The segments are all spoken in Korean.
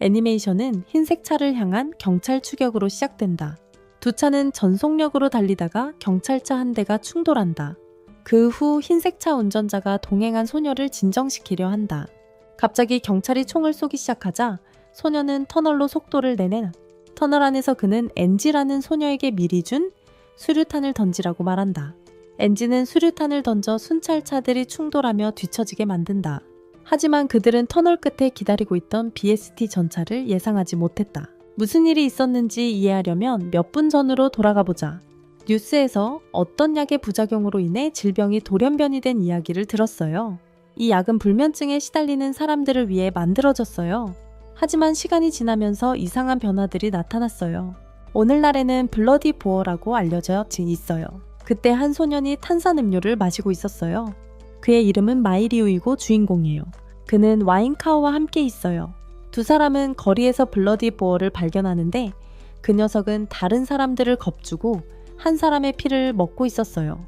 애니메이션은 흰색 차를 향한 경찰 추격으로 시작된다. 두 차는 전속력으로 달리다가 경찰차 한 대가 충돌한다. 그 후 흰색 차 운전자가 동행한 소녀를 진정시키려 한다. 갑자기 경찰이 총을 쏘기 시작하자 소녀는 터널로 속도를 내내 터널 안에서 그는 엔지라는 소녀에게 미리 준 수류탄을 던지라고 말한다. 엔지는 수류탄을 던져 순찰차들이 충돌하며 뒤처지게 만든다. 하지만 그들은 터널 끝에 기다리고 있던 BST 전차를 예상하지 못했다. 무슨 일이 있었는지 이해하려면 몇 분 전으로 돌아가 보자. 뉴스에서 어떤 약의 부작용으로 인해 질병이 돌연변이 된 이야기를 들었어요. 이 약은 불면증에 시달리는 사람들을 위해 만들어졌어요. 하지만 시간이 지나면서 이상한 변화들이 나타났어요. 오늘날에는 블러디 보어라고 알려져 있어요. 그때 한 소년이 탄산음료를 마시고 있었어요. 그의 이름은 마이리우이고 주인공이에요. 그는 와인카오와 함께 있어요. 두 사람은 거리에서 블러디 보어를 발견하는데 그 녀석은 다른 사람들을 겁주고 한 사람의 피를 먹고 있었어요.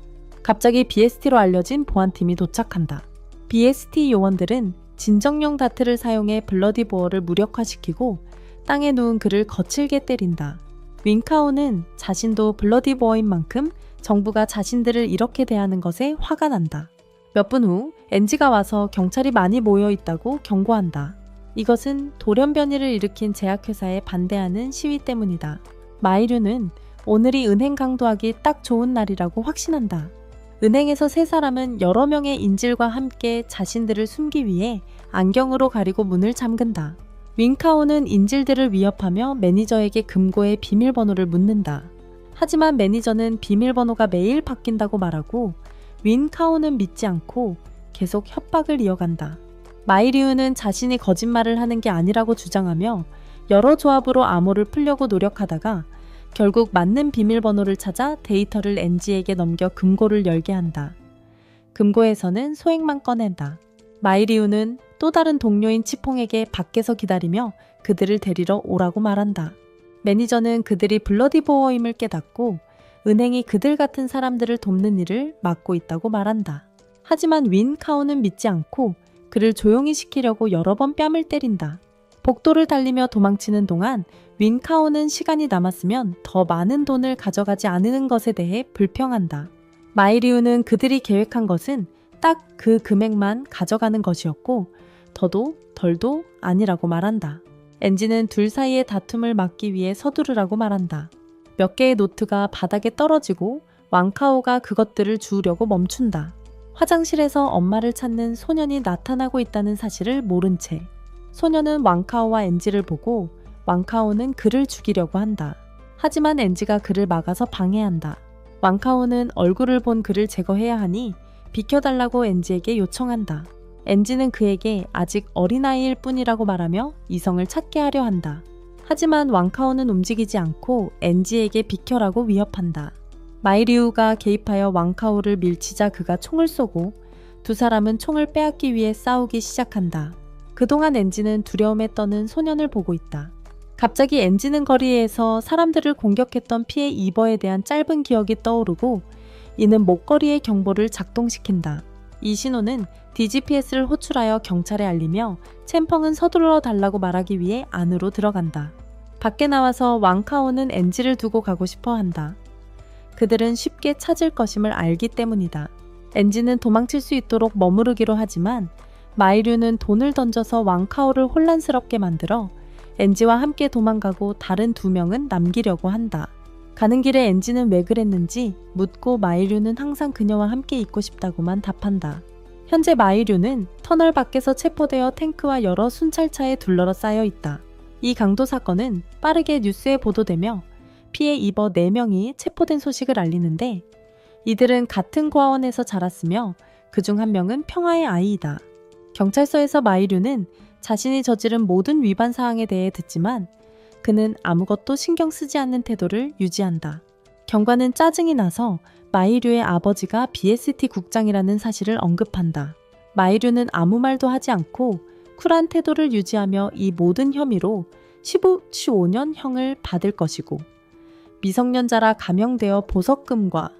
갑자기 BST로 알려진 보안팀이 도착한다. BST 요원들은 진정용 다트를 사용해 블러디 보어를 무력화시키고 땅에 누운 그를 거칠게 때린다. 윙카오는 자신도 블러디 보어인 만큼 정부가 자신들을 이렇게 대하는 것에 화가 난다. 몇 분 후 엔지가 와서 경찰이 많이 모여 있다고 경고한다. 이것은 돌연변이를 일으킨 제약회사에 반대하는 시위 때문이다. 마이류는 오늘이 은행 강도하기 딱 좋은 날이라고 확신한다. 은행에서 세 사람은 여러 명의 인질과 함께 자신들을 숨기 위해 안경으로 가리고 문을 잠근다. 윙카오는 인질들을 위협하며 매니저에게 금고의 비밀번호를 묻는다. 하지만 매니저는 비밀번호가 매일 바뀐다고 말하고 윙카오는 믿지 않고 계속 협박을 이어간다. 마이리우는 자신이 거짓말을 하는 게 아니라고 주장하며 여러 조합으로 암호를 풀려고 노력하다가 결국 맞는 비밀번호를 찾아 데이터를 엔지에게 넘겨 금고를 열게 한다. 금고에서는 소액만 꺼낸다. 마이리우는 또 다른 동료인 치퐁에게 밖에서 기다리며 그들을 데리러 오라고 말한다. 매니저는 그들이 블러디 보어임을 깨닫고 은행이 그들 같은 사람들을 돕는 일을 맡고 있다고 말한다. 하지만 윈카오는 믿지 않고 그를 조용히 시키려고 여러 번 뺨을 때린다. 복도를 달리며 도망치는 동안 윈카오는 시간이 남았으면 더 많은 돈을 가져가지 않는 것에 대해 불평한다. 마이리우는 그들이 계획한 것은 딱 그 금액만 가져가는 것이었고 더도 덜도 아니라고 말한다. 엔지는 둘 사이의 다툼을 막기 위해 서두르라고 말한다. 몇 개의 노트가 바닥에 떨어지고 왕카오가 그것들을 주우려고 멈춘다. 화장실에서 엄마를 찾는 소년이 나타나고 있다는 사실을 모른 채 소년은 왕카오와 엔지를 보고 왕카오는 그를 죽이려고 한다. 하지만 엔지가 그를 막아서 방해한다. 왕카오는 얼굴을 본 그를 제거해야 하니 비켜달라고 엔지에게 요청한다. 엔지는 그에게 아직 어린아이일 뿐이라고 말하며 이성을 찾게 하려 한다. 하지만 왕카오는 움직이지 않고 엔지에게 비켜라고 위협한다. 마이리우가 개입하여 왕카오를 밀치자 그가 총을 쏘고 두 사람은 총을 빼앗기 위해 싸우기 시작한다. 그동안 엔지는 두려움에 떠는 소년을 보고 있다. 갑자기 엔지는 거리에서 사람들을 공격했던 피해 이버에 대한 짧은 기억이 떠오르고 이는 목걸이의 경보를 작동시킨다. 이 신호는 DGPS를 호출하여 경찰에 알리며 챔펑은 서둘러 달라고 말하기 위해 안으로 들어간다. 밖에 나와서 왕카오는 엔지를 두고 가고 싶어 한다. 그들은 쉽게 찾을 것임을 알기 때문이다. 엔지는 도망칠 수 있도록 머무르기로 하지만 마이류는 돈을 던져서 왕카오를 혼란스럽게 만들어 엔지와 함께 도망가고 다른 두 명은 남기려고 한다. 가는 길에 엔지는 왜 그랬는지 묻고 마이류는 항상 그녀와 함께 있고 싶다고만 답한다. 현재 마이류는 터널 밖에서 체포되어 탱크와 여러 순찰차에 둘러러 쌓여 있다. 이 강도 사건은 빠르게 뉴스에 보도되며 피해 입어 4명이 체포된 소식을 알리는데 이들은 같은 고아원에서 자랐으며 그중 한 명은 평화의 아이이다. 경찰서에서 마이류는 자신이 저지른 모든 위반 사항에 대해 듣지만 그는 아무것도 신경 쓰지 않는 태도를 유지한다. 경관은 짜증이 나서 마이류의 아버지가 BST 국장이라는 사실을 언급한다. 마이류는 아무 말도 하지 않고 쿨한 태도를 유지하며 이 모든 혐의로 15년 형을 받을 것이고 미성년자라 감형되어 보석금과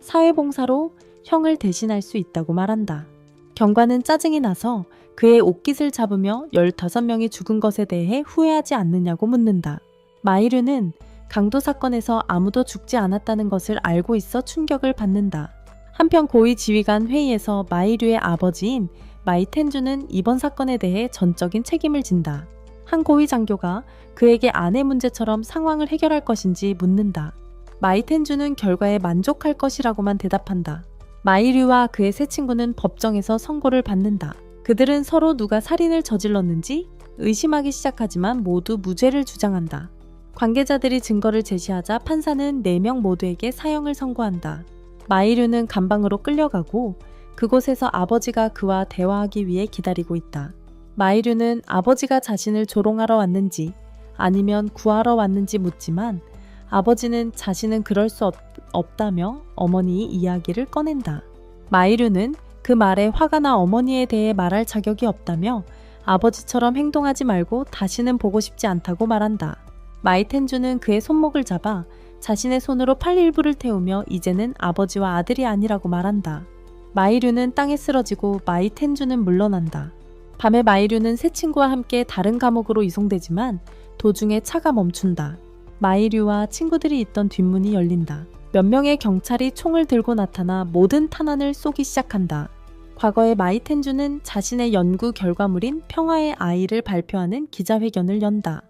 사회봉사로 형을 대신할 수 있다고 말한다. 경관은 짜증이 나서 그의 옷깃을 잡으며 15명이 죽은 것에 대해 후회하지 않느냐고 묻는다. 마이류는 강도 사건에서 아무도 죽지 않았다는 것을 알고 있어 충격을 받는다. 한편 고위 지휘관 회의에서 마이류의 아버지인 마이텐주는 이번 사건에 대해 전적인 책임을 진다. 한 고위 장교가 그에게 아내 문제처럼 상황을 해결할 것인지 묻는다. 마이텐주는 결과에 만족할 것이라고만 대답한다. 마이류와 그의 세 친구는 법정에서 선고를 받는다. 그들은 서로 누가 살인을 저질렀는지 의심하기 시작하지만 모두 무죄를 주장한다. 관계자들이 증거를 제시하자 판사는 4명 모두에게 사형을 선고한다. 마이류는 감방으로 끌려가고 그곳에서 아버지가 그와 대화하기 위해 기다리고 있다. 마이류는 아버지가 자신을 조롱하러 왔는지 아니면 구하러 왔는지 묻지만 아버지는 자신은 그럴 수 없다며 어머니의 이야기를 꺼낸다. 마이류는 그 말에 화가 나 어머니에 대해 말할 자격이 없다며 아버지처럼 행동하지 말고 다시는 보고 싶지 않다고 말한다. 마이텐주는 그의 손목을 잡아 자신의 손으로 팔 일부를 태우며 이제는 아버지와 아들이 아니라고 말한다. 마이류는 땅에 쓰러지고 마이텐주는 물러난다. 밤에 마이류는 세 친구와 함께 다른 감옥으로 이송되지만 도중에 차가 멈춘다. 마이류와 친구들이 있던 뒷문이 열린다. 몇 명의 경찰이 총을 들고 나타나 모든 탄환을 쏘기 시작한다. 과거에 마이텐주는 자신의 연구 결과물인 평화의 아이를 발표하는 기자회견을 연다.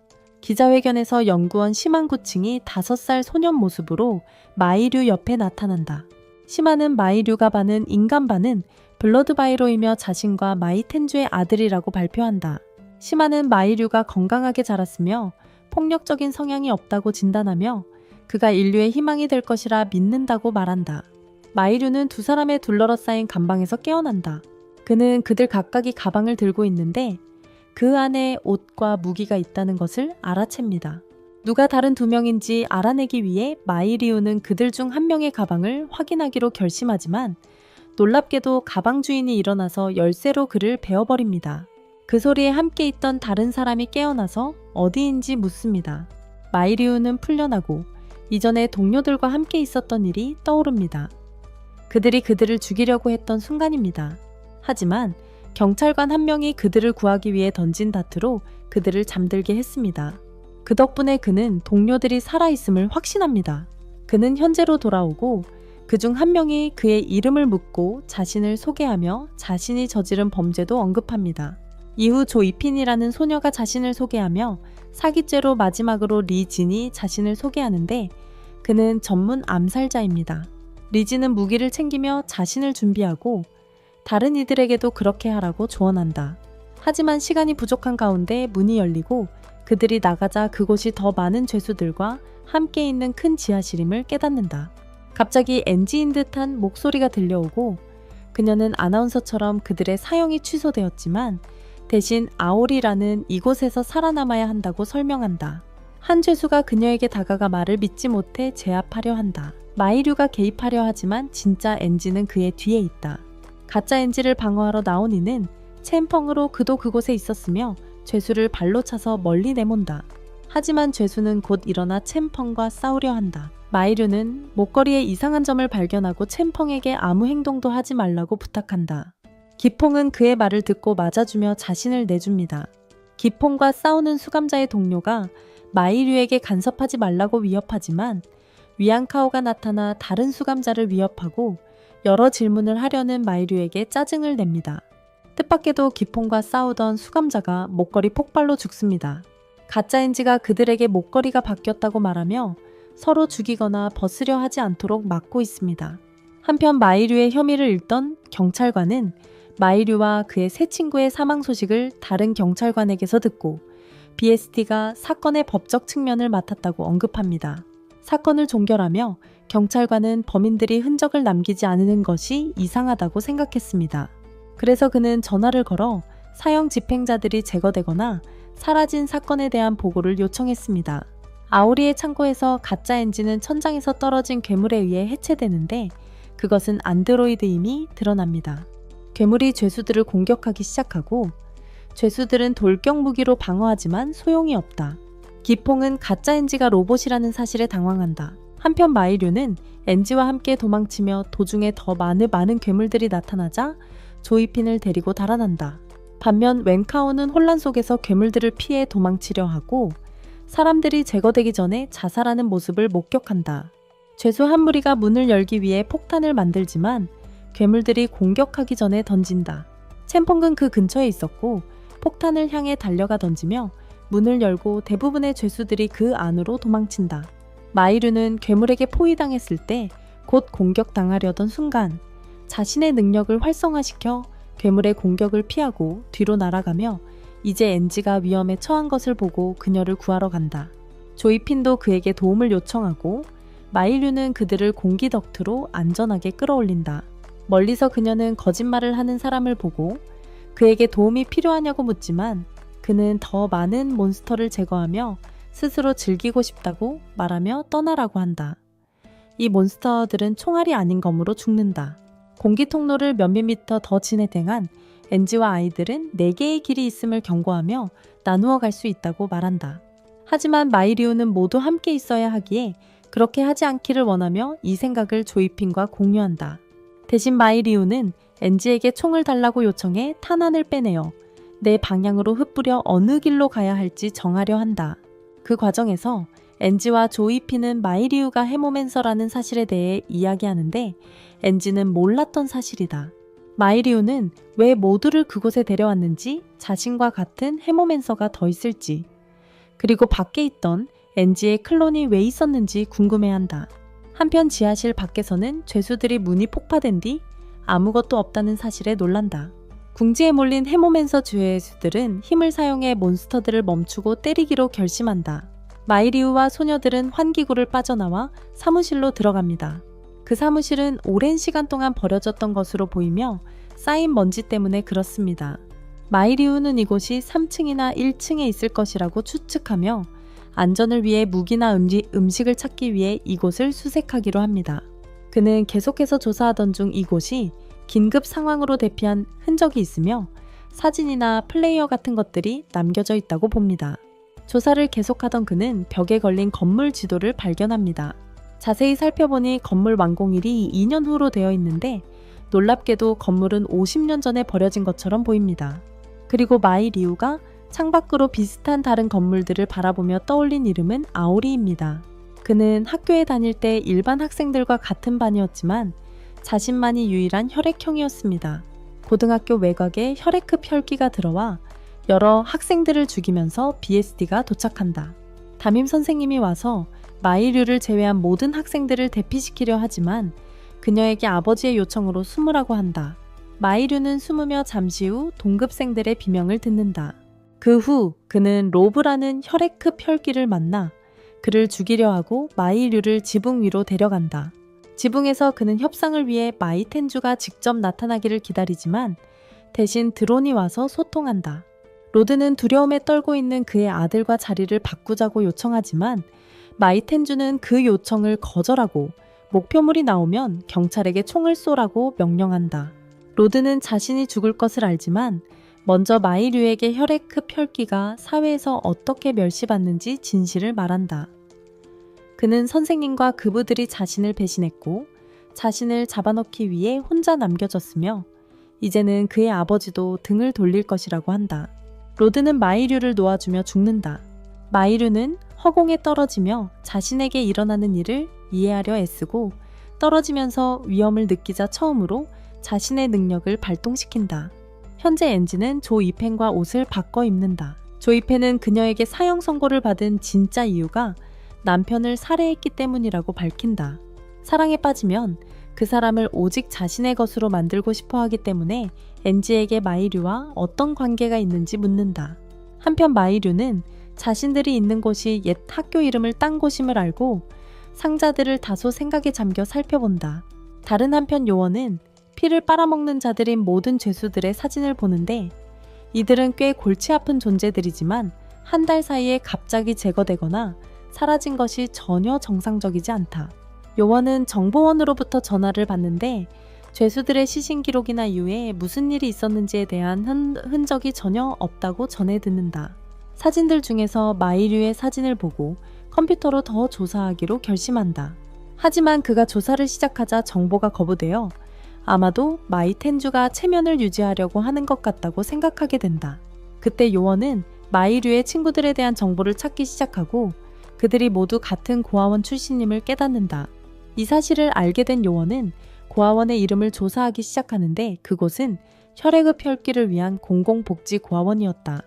기자회견에서 연구원 시만구층이 5살 소년 모습으로 마이류 옆에 나타난다. 시만은 마이류가 반은 인간 반은 블러드바이로이며 자신과 마이텐주의 아들이라고 발표한다. 시만은 마이류가 건강하게 자랐으며 폭력적인 성향이 없다고 진단하며 그가 인류의 희망이 될 것이라 믿는다고 말한다. 마이류는 두 사람의 둘러싸인 감방에서 깨어난다. 그는 그들 각각이 가방을 들고 있는데 그 안에 옷과 무기가 있다는 것을 알아챕니다. 누가 다른 2명인지 알아내기 위해 마이류는 그들 중 한 명의 가방을 확인하기로 결심하지만 놀랍게도 가방 주인이 일어나서 열쇠로 그를 베어버립니다. 그 소리에 함께 있던 다른 사람이 깨어나서 어디인지 묻습니다. 마이류는 풀려나고 이전에 동료들과 함께 있었던 일이 떠오릅니다. 그들이 그들을 죽이려고 했던 순간입니다. 하지만 경찰관 한 명이 그들을 구하기 위해 던진 다트로 그들을 잠들게 했습니다. 그 덕분에 그는 동료들이 살아있음을 확신합니다. 그는 현재로 돌아오고 그중 한 명이 그의 이름을 묻고 자신을 소개하며 자신이 저지른 범죄도 언급합니다. 이후 조이핀이라는 소녀가 자신을 소개하며 사기죄로 마지막으로 리진이 자신을 소개하는데 그는 전문 암살자입니다. 리진은 무기를 챙기며 자신을 준비하고 다른 이들에게도 그렇게 하라고 조언한다. 하지만 시간이 부족한 가운데 문이 열리고 그들이 나가자 그곳이 더 많은 죄수들과 함께 있는 큰 지하실임을 깨닫는다. 갑자기 NG인 듯한 목소리가 들려오고 그녀는 아나운서처럼 그들의 사형이 취소되었지만 대신 아오리라는 이곳에서 살아남아야 한다고 설명한다. 한 죄수가 그녀에게 다가가 말을 믿지 못해 제압하려 한다. 마이류가 개입하려 하지만 진짜 NG는 그의 뒤에 있다. 가짜 NG를 방어하러 나온 이는 챔펑으로 그도 그곳에 있었으며 죄수를 발로 차서 멀리 내몬다. 하지만 죄수는 곧 일어나 챔펑과 싸우려 한다. 마이류는 목걸이에 이상한 점을 발견하고 챔펑에게 아무 행동도 하지 말라고 부탁한다. 기퐁은 그의 말을 듣고 맞아주며 자신을 내줍니다. 기퐁과 싸우는 수감자의 동료가 마이류에게 간섭하지 말라고 위협하지만 위안카오가 나타나 다른 수감자를 위협하고 여러 질문을 하려는 마이류에게 짜증을 냅니다. 뜻밖에도 기퐁과 싸우던 수감자가 목걸이 폭발로 죽습니다. 가짜 NG가 그들에게 목걸이가 바뀌었다고 말하며 서로 죽이거나 벗으려 하지 않도록 막고 있습니다. 한편 마이류의 혐의를 읽던 경찰관은 마이류와 그의 세 친구의 사망 소식을 다른 경찰관에게서 듣고 BST가 사건의 법적 측면을 맡았다고 언급합니다. 사건을 종결하며 경찰관은 범인들이 흔적을 남기지 않는 것이 이상하다고 생각했습니다. 그래서 그는 전화를 걸어 사형 집행자들이 제거되거나 사라진 사건에 대한 보고를 요청했습니다. 아오리의 창고에서 가짜 엔진은 천장에서 떨어진 괴물에 의해 해체되는데 그것은 안드로이드임이 드러납니다. 괴물이 죄수들을 공격하기 시작하고 죄수들은 돌격 무기로 방어하지만 소용이 없다. 기퐁은 가짜 엔지가 로봇이라는 사실에 당황한다. 한편 마이류는 엔지와 함께 도망치며 도중에 더 많은 괴물들이 나타나자 조이핀을 데리고 달아난다. 반면 웬카오는 혼란 속에서 괴물들을 피해 도망치려 하고 사람들이 제거되기 전에 자살하는 모습을 목격한다. 죄수 한 무리가 문을 열기 위해 폭탄을 만들지만 괴물들이 공격하기 전에 던진다. 첸펑은 그 근처에 있었고 폭탄을 향해 달려가 던지며 문을 열고 대부분의 죄수들이 그 안으로 도망친다. 마이류는 괴물에게 포위당했을 때 곧 공격당하려던 순간 자신의 능력을 활성화시켜 괴물의 공격을 피하고 뒤로 날아가며 이제 엔지가 위험에 처한 것을 보고 그녀를 구하러 간다. 조이핀도 그에게 도움을 요청하고 마이류는 그들을 공기 덕트로 안전하게 끌어올린다. 멀리서 그녀는 거짓말을 하는 사람을 보고 그에게 도움이 필요하냐고 묻지만 그는 더 많은 몬스터를 제거하며 스스로 즐기고 싶다고 말하며 떠나라고 한다. 이 몬스터들은 총알이 아닌 검으로 죽는다. 공기 통로를 몇몇 미터 더 진행한 엔지와 아이들은 4개의 길이 있음을 경고하며 나누어 갈 수 있다고 말한다. 하지만 마이리우는 모두 함께 있어야 하기에 그렇게 하지 않기를 원하며 이 생각을 조이핀과 공유한다. 대신 마이리우는 엔지에게 총을 달라고 요청해 탄환을 빼내어 내 방향으로 흩뿌려 어느 길로 가야 할지 정하려 한다. 그 과정에서 엔지와 조이핀은 마이리우가 해모맨서라는 사실에 대해 이야기하는데 엔지는 몰랐던 사실이다. 마이리우는 왜 모두를 그곳에 데려왔는지, 자신과 같은 해모맨서가 더 있을지, 그리고 밖에 있던 엔지의 클론이 왜 있었는지 궁금해한다. 한편 지하실 밖에서는 죄수들이 문이 폭파된 뒤 아무것도 없다는 사실에 놀란다. 궁지에 몰린 해모맨서 죄수들은 힘을 사용해 몬스터들을 멈추고 때리기로 결심한다. 마이리우와 소녀들은 환기구를 빠져나와 사무실로 들어갑니다. 그 사무실은 오랜 시간 동안 버려졌던 것으로 보이며 쌓인 먼지 때문에 그렇습니다. 마이리우는 이곳이 3층이나 1층에 있을 것이라고 추측하며 안전을 위해 무기나 음식을 찾기 위해 이곳을 수색하기로 합니다. 그는 계속해서 조사하던 중 이곳이 긴급 상황으로 대피한 흔적이 있으며 사진이나 플레이어 같은 것들이 남겨져 있다고 봅니다. 조사를 계속하던 그는 벽에 걸린 건물 지도를 발견합니다. 자세히 살펴보니 건물 완공일이 2년 후로 되어 있는데 놀랍게도 건물은 50년 전에 버려진 것처럼 보입니다. 그리고 마이리우가 창밖으로 비슷한 다른 건물들을 바라보며 떠올린 이름은 아오리입니다. 그는 학교에 다닐 때 일반 학생들과 같은 반이었지만 자신만이 유일한 혈액형이었습니다. 고등학교 외곽에 혈액급 혈기가 들어와 여러 학생들을 죽이면서 BSD가 도착한다. 담임 선생님이 와서 마이류를 제외한 모든 학생들을 대피시키려 하지만 그녀에게 아버지의 요청으로 숨으라고 한다. 마이류는 숨으며 잠시 후 동급생들의 비명을 듣는다. 그 후 그는 로브라는 혈액급 혈기를 만나 그를 죽이려 하고 마이류를 지붕 위로 데려간다. 지붕에서 그는 협상을 위해 마이텐주가 직접 나타나기를 기다리지만 대신 드론이 와서 소통한다. 로드는 두려움에 떨고 있는 그의 아들과 자리를 바꾸자고 요청하지만 마이텐주는 그 요청을 거절하고 목표물이 나오면 경찰에게 총을 쏘라고 명령한다. 로드는 자신이 죽을 것을 알지만 먼저 마이류에게 혈액급 혈기가 사회에서 어떻게 멸시받는지 진실을 말한다. 그는 선생님과 그부들이 자신을 배신했고 자신을 잡아넣기 위해 혼자 남겨졌으며 이제는 그의 아버지도 등을 돌릴 것이라고 한다. 로드는 마이류를 놓아주며 죽는다. 마이류는 허공에 떨어지며 자신에게 일어나는 일을 이해하려 애쓰고 떨어지면서 위험을 느끼자 처음으로 자신의 능력을 발동시킨다. 현재 엔지는 조이펜과 옷을 바꿔 입는다. 조이펜은 그녀에게 사형 선고를 받은 진짜 이유가 남편을 살해했기 때문이라고 밝힌다. 사랑에 빠지면 그 사람을 오직 자신의 것으로 만들고 싶어 하기 때문에 엔지에게 마이류와 어떤 관계가 있는지 묻는다. 한편 마이류는 자신들이 있는 곳이 옛 학교 이름을 딴 곳임을 알고 상자들을 다소 생각에 잠겨 살펴본다. 다른 한편 요원은 피를 빨아먹는 자들인 모든 죄수들의 사진을 보는데 이들은 꽤 골치 아픈 존재들이지만 한 달 사이에 갑자기 제거되거나 사라진 것이 전혀 정상적이지 않다. 요원은 정보원으로부터 전화를 받는데 죄수들의 시신 기록이나 이후에 무슨 일이 있었는지에 대한 흔적이 전혀 없다고 전해 듣는다. 사진들 중에서 마이류의 사진을 보고 컴퓨터로 더 조사하기로 결심한다. 하지만 그가 조사를 시작하자 정보가 거부되어 아마도 마이텐주가 체면을 유지하려고 하는 것 같다고 생각하게 된다. 그때 요원은 마이류의 친구들에 대한 정보를 찾기 시작하고 그들이 모두 같은 고아원 출신임을 깨닫는다. 이 사실을 알게 된 요원은 고아원의 이름을 조사하기 시작하는데 그곳은 혈액의 혈기를 위한 공공복지고아원이었다.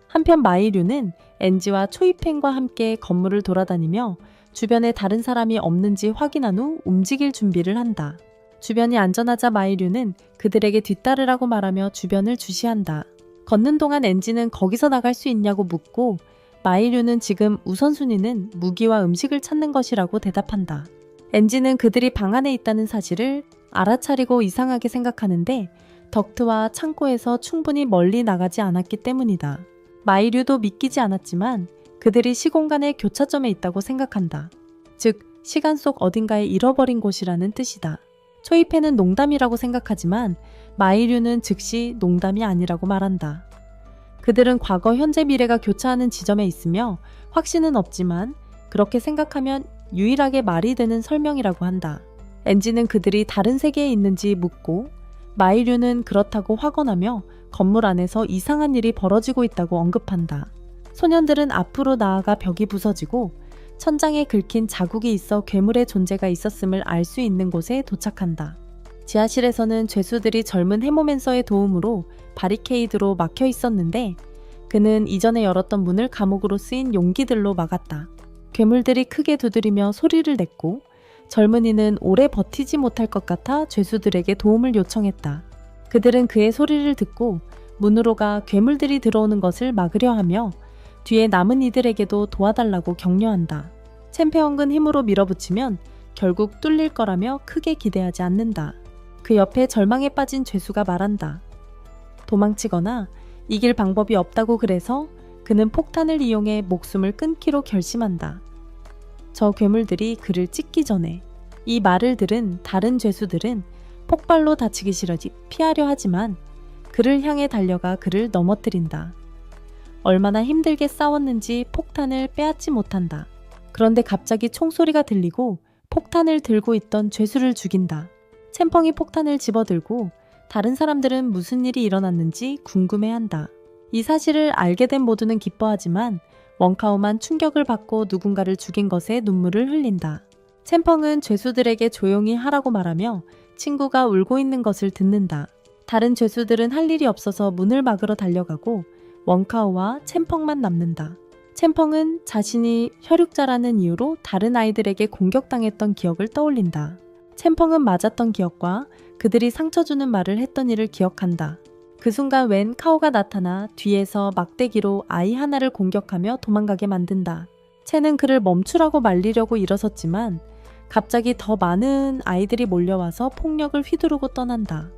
한편 마이류는 엔지와 초이펜과 함께 건물을 돌아다니며 주변에 다른 사람이 없는지 확인한 후 움직일 준비를 한다. 주변이 안전하자 마이류는 그들에게 뒤따르라고 말하며 주변을 주시한다. 걷는 동안 엔지는 거기서 나갈 수 있냐고 묻고 마이류는 지금 우선순위는 무기와 음식을 찾는 것이라고 대답한다. 엔지는 그들이 방 안에 있다는 사실을 알아차리고 이상하게 생각하는데 덕트와 창고에서 충분히 멀리 나가지 않았기 때문이다. 마이류도 믿기지 않았지만 그들이 시공간의 교차점에 있다고 생각한다. 즉, 시간 속 어딘가에 잃어버린 곳이라는 뜻이다. 초이펜은 농담이라고 생각하지만 마이류는 즉시 농담이 아니라고 말한다. 그들은 과거, 현재, 미래가 교차하는 지점에 있으며 확신은 없지만 그렇게 생각하면 유일하게 말이 되는 설명이라고 한다. 엔지는 그들이 다른 세계에 있는지 묻고 마이류는 그렇다고 확언하며 건물 안에서 이상한 일이 벌어지고 있다고 언급한다. 소년들은 앞으로 나아가 벽이 부서지고 천장에 긁힌 자국이 있어 괴물의 존재가 있었음을 알 수 있는 곳에 도착한다. 지하실에서는 죄수들이 젊은 해모맨서의 도움으로 바리케이드로 막혀 있었는데 그는 이전에 열었던 문을 감옥으로 쓰인 용기들로 막았다. 괴물들이 크게 두드리며 소리를 냈고 젊은이는 오래 버티지 못할 것 같아 죄수들에게 도움을 요청했다. 그들은 그의 소리를 듣고 문으로 가 괴물들이 들어오는 것을 막으려 하며 뒤에 남은 이들에게도 도와달라고 격려한다. 챔페엉은 힘으로 밀어붙이면 결국 뚫릴 거라며 크게 기대하지 않는다. 그 옆에 절망에 빠진 죄수가 말한다. 도망치거나 이길 방법이 없다고 그래서 그는 폭탄을 이용해 목숨을 끊기로 결심한다. 저 괴물들이 그를 찢기 전에. 이 말을 들은 다른 죄수들은 폭발로 다치기 싫어지 피하려 하지만 그를 향해 달려가 그를 넘어뜨린다. 얼마나 힘들게 싸웠는지 폭탄을 빼앗지 못한다. 그런데 갑자기 총소리가 들리고 폭탄을 들고 있던 죄수를 죽인다. 챔펑이 폭탄을 집어들고 다른 사람들은 무슨 일이 일어났는지 궁금해한다. 이 사실을 알게 된 모두는 기뻐하지만 원카오만 충격을 받고 누군가를 죽인 것에 눈물을 흘린다. 챔펑은 죄수들에게 조용히 하라고 말하며 친구가 울고 있는 것을 듣는다. 다른 죄수들은 할 일이 없어서 문을 막으러 달려가고 원카오와 챔펑만 남는다. 챔펑은 자신이 혈육자라는 이유로 다른 아이들에게 공격당했던 기억을 떠올린다. 챔펑은 맞았던 기억과 그들이 상처 주는 말을 했던 일을 기억한다. 그 순간 웬 카오가 나타나 뒤에서 막대기로 아이 하나를 공격하며 도망가게 만든다. 채는 그를 멈추라고 말리려고 일어섰지만 갑자기 더 많은 아이들이 몰려와서 폭력을 휘두르고 떠난다.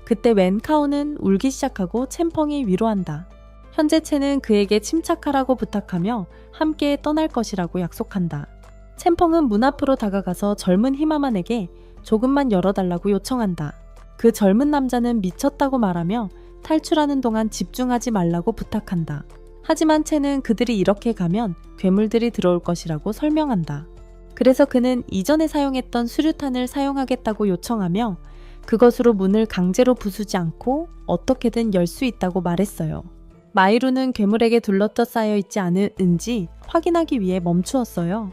그때 웬 카오는 울기 시작하고 챔펑이 위로한다. 현재 채는 그에게 침착하라고 부탁하며 함께 떠날 것이라고 약속한다. 챔펑은 문 앞으로 다가가서 젊은 히마만에게 조금만 열어달라고 요청한다. 그 젊은 남자는 미쳤다고 말하며 탈출하는 동안 집중하지 말라고 부탁한다. 하지만 채는 그들이 이렇게 가면 괴물들이 들어올 것이라고 설명한다. 그래서 그는 이전에 사용했던 수류탄을 사용하겠다고 요청하며 그것으로 문을 강제로 부수지 않고 어떻게든 열 수 있다고 말했어요. 마이루는 괴물에게 둘러싸여 있지 않은지 확인하기 위해 멈추었어요.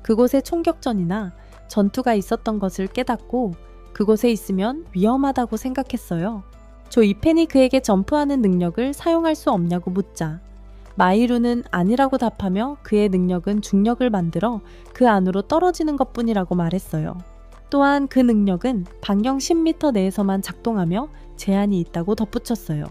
그곳에 총격전이나 전투가 있었던 것을 깨닫고 그곳에 있으면 위험하다고 생각했어요. 조이펜이 그에게 점프하는 능력을 사용할 수 없냐고 묻자 마이루는 아니라고 답하며 그의 능력은 중력을 만들어 그 안으로 떨어지는 것뿐이라고 말했어요. 또한 그 능력은 반경 10m 내에서만 작동하며 제한이 있다고 덧붙였어요.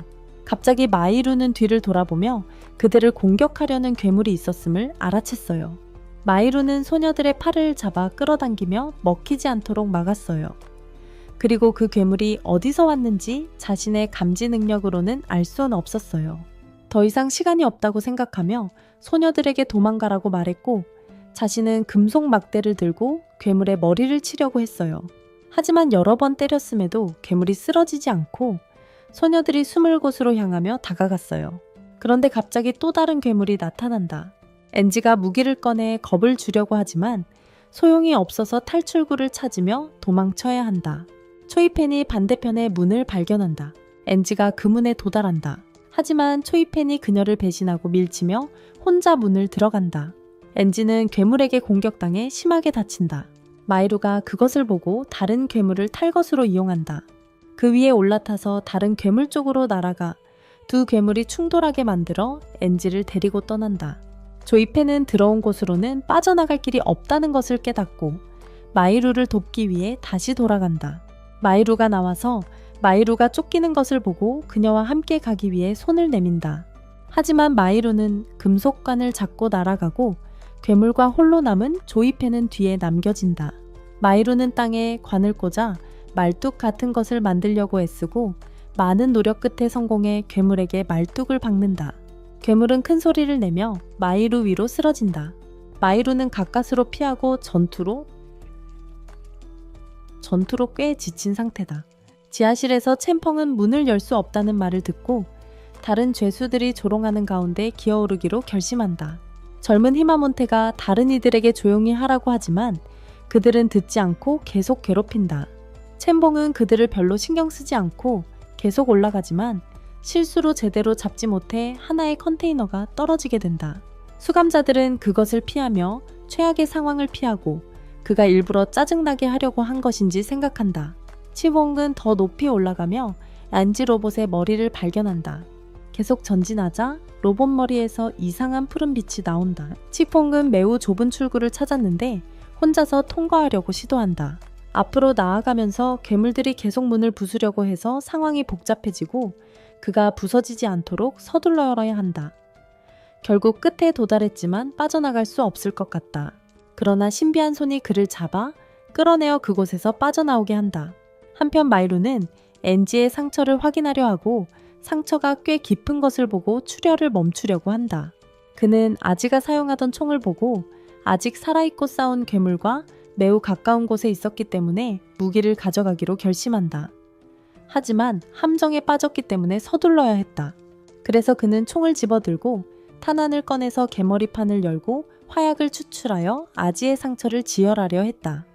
갑자기 마이루는 뒤를 돌아보며 그들을 공격하려는 괴물이 있었음을 알아챘어요. 마이루는 소녀들의 팔을 잡아 끌어당기며 먹히지 않도록 막았어요. 그리고 그 괴물이 어디서 왔는지 자신의 감지 능력으로는 알 수는 없었어요. 더 이상 시간이 없다고 생각하며 소녀들에게 도망가라고 말했고 자신은 금속 막대를 들고 괴물의 머리를 치려고 했어요. 하지만 여러 번 때렸음에도 괴물이 쓰러지지 않고 소녀들이 숨을 곳으로 향하며 다가갔어요. 그런데 갑자기 또 다른 괴물이 나타난다. 엔지가 무기를 꺼내 겁을 주려고 하지만 소용이 없어서 탈출구를 찾으며 도망쳐야 한다. 초이펜이 반대편의 문을 발견한다. 엔지가 그 문에 도달한다. 하지만 초이펜이 그녀를 배신하고 밀치며 혼자 문을 들어간다. 엔지는 괴물에게 공격당해 심하게 다친다. 마이루가 그것을 보고 다른 괴물을 탈 것으로 이용한다. 그 위에 올라타서 다른 괴물 쪽으로 날아가 두 괴물이 충돌하게 만들어 엔지를 데리고 떠난다. 조이펜은 들어온 곳으로는 빠져나갈 길이 없다는 것을 깨닫고 마이루를 돕기 위해 다시 돌아간다. 마이루가 나와서 마이루가 쫓기는 것을 보고 그녀와 함께 가기 위해 손을 내민다. 하지만 마이루는 금속관을 잡고 날아가고 괴물과 홀로 남은 조이펜은 뒤에 남겨진다. 마이루는 땅에 관을 꽂아 말뚝 같은 것을 만들려고 애쓰고 많은 노력 끝에 성공해 괴물에게 말뚝을 박는다. 괴물은 큰 소리를 내며 마이루 위로 쓰러진다. 마이루는 가까스로 피하고 전투로 꽤 지친 상태다. 지하실에서 챔펑은 문을 열 수 없다는 말을 듣고 다른 죄수들이 조롱하는 가운데 기어오르기로 결심한다. 젊은 히마몬테가 다른 이들에게 조용히 하라고 하지만 그들은 듣지 않고 계속 괴롭힌다. 챔봉은 그들을 별로 신경 쓰지 않고 계속 올라가지만 실수로 제대로 잡지 못해 하나의 컨테이너가 떨어지게 된다. 수감자들은 그것을 피하며 최악의 상황을 피하고 그가 일부러 짜증나게 하려고 한 것인지 생각한다. 치봉은 더 높이 올라가며 안지 로봇의 머리를 발견한다. 계속 전진하자 로봇 머리에서 이상한 푸른 빛이 나온다. 치퐁은 매우 좁은 출구를 찾았는데 혼자서 통과하려고 시도한다. 앞으로 나아가면서 괴물들이 계속 문을 부수려고 해서 상황이 복잡해지고 그가 부서지지 않도록 서둘러야 한다. 결국 끝에 도달했지만 빠져나갈 수 없을 것 같다. 그러나 신비한 손이 그를 잡아 끌어내어 그곳에서 빠져나오게 한다. 한편 마이루는 엔지의 상처를 확인하려 하고 상처가 꽤 깊은 것을 보고 출혈을 멈추려고 한다. 그는 아지가 사용하던 총을 보고 아직 살아있고 싸운 괴물과 매우 가까운 곳에 있었기 때문에 무기를 가져가기로 결심한다. 하지만 함정에 빠졌기 때문에 서둘러야 했다. 그래서 그는 총을 집어들고 탄환을 꺼내서 개머리판을 열고 화약을 추출하여 아지의 상처를 지혈하려 했다.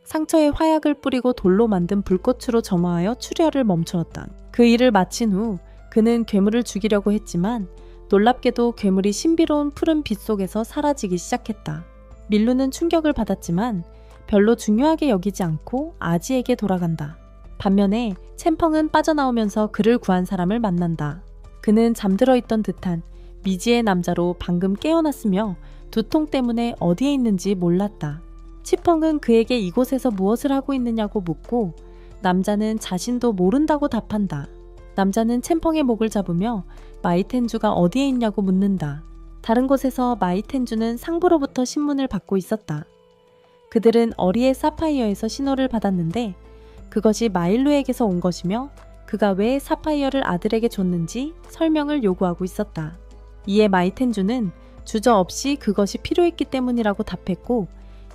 상처에 화약을 뿌리고 돌로 만든 불꽃으로 점화하여 출혈을 멈추었다. 그 일을 마친 후 그는 괴물을 죽이려고 했지만 놀랍게도 괴물이 신비로운 푸른 빛 속에서 사라지기 시작했다. 밀루는 충격을 받았지만 별로 중요하게 여기지 않고 아지에게 돌아간다. 반면에 챔펑은 빠져나오면서 그를 구한 사람을 만난다. 그는 잠들어 있던 듯한 미지의 남자로 방금 깨어났으며 두통 때문에 어디에 있는지 몰랐다. 치펑은 그에게 이곳에서 무엇을 하고 있느냐고 묻고 남자는 자신도 모른다고 답한다. 남자는 챔펑의 목을 잡으며 마이텐주가 어디에 있냐고 묻는다. 다른 곳에서 마이텐주는 상부로부터 신문을 받고 있었다. 그들은 어리의 사파이어에서 신호를 받았는데 그것이 마일루에게서 온 것이며 그가 왜 사파이어를 아들에게 줬는지 설명을 요구하고 있었다. 이에 마이텐주는 주저없이 그것이 필요했기 때문이라고 답했고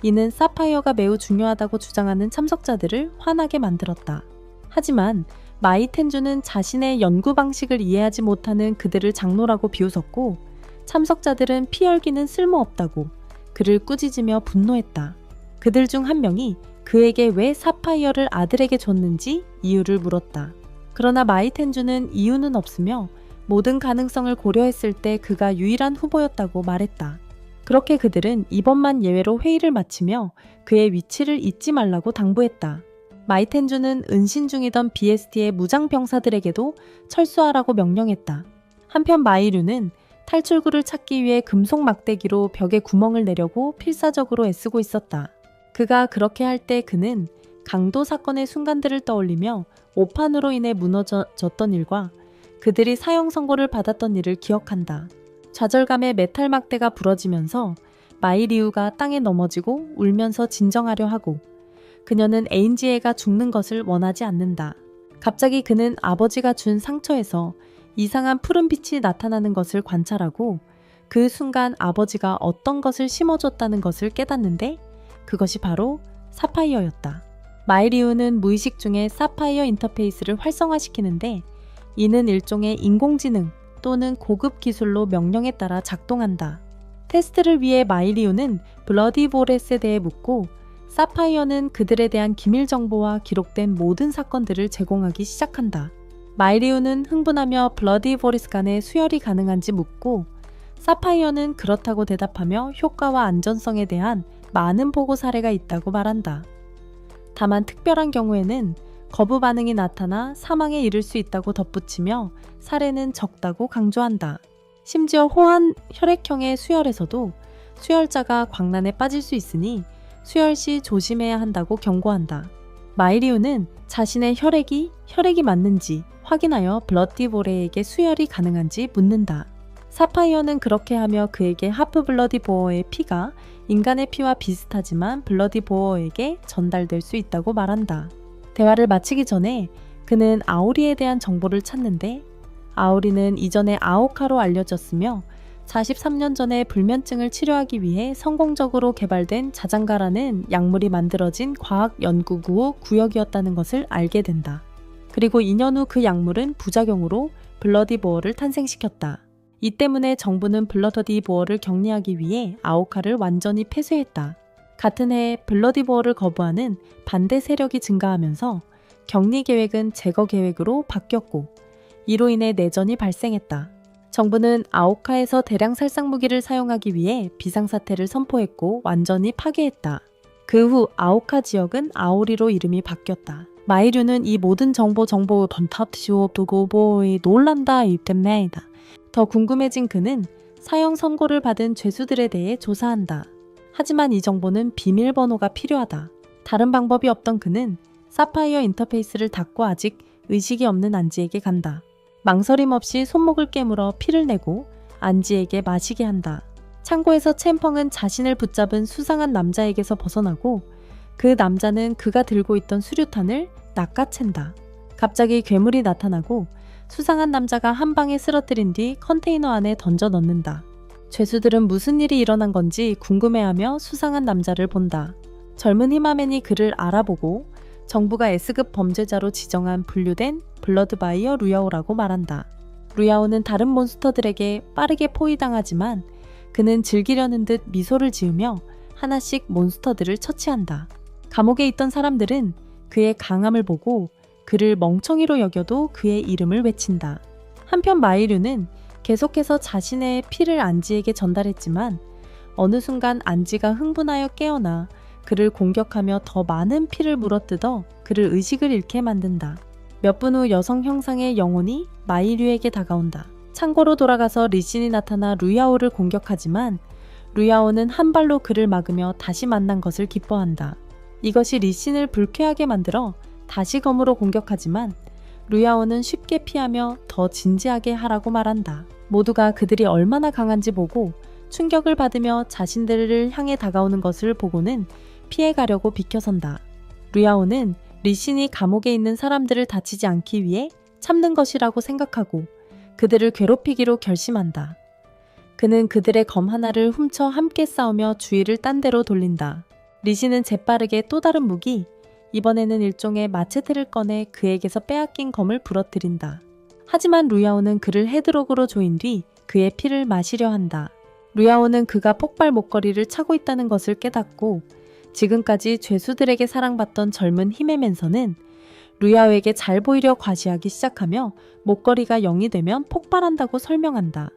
이는 사파이어가 매우 중요하다고 주장하는 참석자들을 화나게 만들었다. 하지만 마이텐주는 자신의 연구 방식을 이해하지 못하는 그들을 장로라고 비웃었고 참석자들은 피열기는 쓸모없다고 그를 꾸짖으며 분노했다. 그들 중 한 명이 그에게 왜 사파이어를 아들에게 줬는지 이유를 물었다. 그러나 마이텐주는 이유는 없으며 모든 가능성을 고려했을 때 그가 유일한 후보였다고 말했다. 그렇게 그들은 이번만 예외로 회의를 마치며 그의 위치를 잊지 말라고 당부했다. 마이텐주는 은신 중이던 BST의 무장병사들에게도 철수하라고 명령했다. 한편 마이류는 탈출구를 찾기 위해 금속 막대기로 벽에 구멍을 내려고 필사적으로 애쓰고 있었다. 그가 그렇게 할 때 그는 강도 사건의 순간들을 떠올리며 오판으로 인해 무너졌던 일과 그들이 사형 선고를 받았던 일을 기억한다. 좌절감에 메탈 막대가 부러지면서 마이리우가 땅에 넘어지고 울면서 진정하려 하고 그녀는 에인지에가 죽는 것을 원하지 않는다. 갑자기 그는 아버지가 준 상처에서 이상한 푸른 빛이 나타나는 것을 관찰하고 그 순간 아버지가 어떤 것을 심어줬다는 것을 깨닫는데 그것이 바로 사파이어였다. 마이리우는 무의식 중에 사파이어 인터페이스를 활성화시키는데 이는 일종의 인공지능 또는 고급 기술로 명령에 따라 작동한다. 테스트를 위해 마이리우는 블러디보렛에 대해 묻고 사파이어는 그들에 대한 기밀 정보와 기록된 모든 사건들을 제공하기 시작한다. 마이리우는 흥분하며 블러디 보리스 간의 수혈이 가능한지 묻고 사파이어는 그렇다고 대답하며 효과와 안전성에 대한 많은 보고 사례가 있다고 말한다. 다만 특별한 경우에는 거부 반응이 나타나 사망에 이를 수 있다고 덧붙이며 사례는 적다고 강조한다. 심지어 호환 혈액형의 수혈에서도 수혈자가 광란에 빠질 수 있으니 수혈 시 조심해야 한다고 경고한다. 마이리우는 자신의 혈액이 맞는지 확인하여 블러디보레에게 수혈이 가능한지 묻는다. 사파이어는 그렇게 하며 그에게 하프블러디 보어의 피가 인간의 피와 비슷하지만 블러디 보어에게 전달될 수 있다고 말한다. 대화를 마치기 전에 그는 아오리에 대한 정보를 찾는데 아오리는 이전에 아오카로 알려졌으며 43년 전에 불면증을 치료하기 위해 성공적으로 개발된 자장가라는 약물이 만들어진 과학 연구 구역이었다는 것을 알게 된다. 그리고 2년 후 그 약물은 부작용으로 블러디 보어를 탄생시켰다. 이 때문에 정부는 블러디 보어를 격리하기 위해 아오카를 완전히 폐쇄했다. 같은 해 블러디 보어를 거부하는 반대 세력이 증가하면서 격리 계획은 제거 계획으로 바뀌었고 이로 인해 내전이 발생했다. 정부는 아오카에서 대량 살상 무기를 사용하기 위해 비상사태를 선포했고 완전히 파괴했다. 그 후 아오카 지역은 아오리로 이름이 바뀌었다. 마이류는 이 모든 정보 번탑시오 보고보이 놀란다 이때매이다. 더 궁금해진 그는 사형 선고를 받은 죄수들에 대해 조사한다. 하지만 이 정보는 비밀번호가 필요하다. 다른 방법이 없던 그는 사파이어 인터페이스를 닫고 아직 의식이 없는 안지에게 간다. 망설임 없이 손목을 깨물어 피를 내고 안지에게 마시게 한다. 창고에서 챔펑은 자신을 붙잡은 수상한 남자에게서 벗어나고 그 남자는 그가 들고 있던 수류탄을 낚아챈다. 갑자기 괴물이 나타나고 수상한 남자가 한 방에 쓰러뜨린 뒤 컨테이너 안에 던져 넣는다. 죄수들은 무슨 일이 일어난 건지 궁금해하며 수상한 남자를 본다. 젊은 히마맨이 그를 알아보고 정부가 S급 범죄자로 지정한 분류된 블러드바이어 루야오라고 말한다. 루야오는 다른 몬스터들에게 빠르게 포위당하지만 그는 즐기려는 듯 미소를 지으며 하나씩 몬스터들을 처치한다. 감옥에 있던 사람들은 그의 강함을 보고 그를 멍청이로 여겨도 그의 이름을 외친다. 한편 마이류는 계속해서 자신의 피를 안지에게 전달했지만 어느 순간 안지가 흥분하여 깨어나 그를 공격하며 더 많은 피를 물어뜯어 그를 의식을 잃게 만든다. 몇 분 후 여성 형상의 영혼이 마이류에게 다가온다. 창고로 돌아가서 리신이 나타나 루야오를 공격하지만 루야오는 한 발로 그를 막으며 다시 만난 것을 기뻐한다. 이것이 리신을 불쾌하게 만들어 다시 검으로 공격하지만 루야오는 쉽게 피하며 더 진지하게 하라고 말한다. 모두가 그들이 얼마나 강한지 보고 충격을 받으며 자신들을 향해 다가오는 것을 보고는 피해가려고 비켜선다. 루야오는 리신이 감옥에 있는 사람들을 다치지 않기 위해 참는 것이라고 생각하고 그들을 괴롭히기로 결심한다. 그는 그들의 검 하나를 훔쳐 함께 싸우며 주의를 딴 데로 돌린다. 리신은 재빠르게 또 다른 무기, 이번에는 일종의 마체테를 꺼내 그에게서 빼앗긴 검을 부러뜨린다. 하지만 루야오는 그를 헤드록으로 조인 뒤 그의 피를 마시려 한다. 루야오는 그가 폭발 목걸이를 차고 있다는 것을 깨닫고 지금까지 죄수들에게 사랑받던 젊은 히메멘서는 루야오에게 잘 보이려 과시하기 시작하며 목걸이가 0이 되면 폭발한다고 설명한다.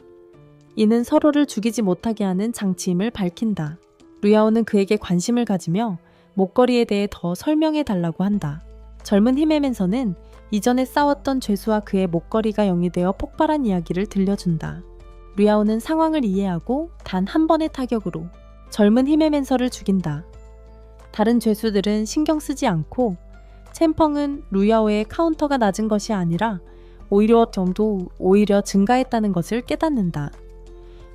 이는 서로를 죽이지 못하게 하는 장치임을 밝힌다. 루야오는 그에게 관심을 가지며 목걸이에 대해 더 설명해 달라고 한다. 젊은 히메멘서는 이전에 싸웠던 죄수와 그의 목걸이가 0이 되어 폭발한 이야기를 들려준다. 루야오는 상황을 이해하고 단 한 번의 타격으로 젊은 히메멘서를 죽인다. 다른 죄수들은 신경 쓰지 않고 챔펑은 루야오의 카운터가 낮은 것이 아니라 오히려 증가했다는 것을 깨닫는다.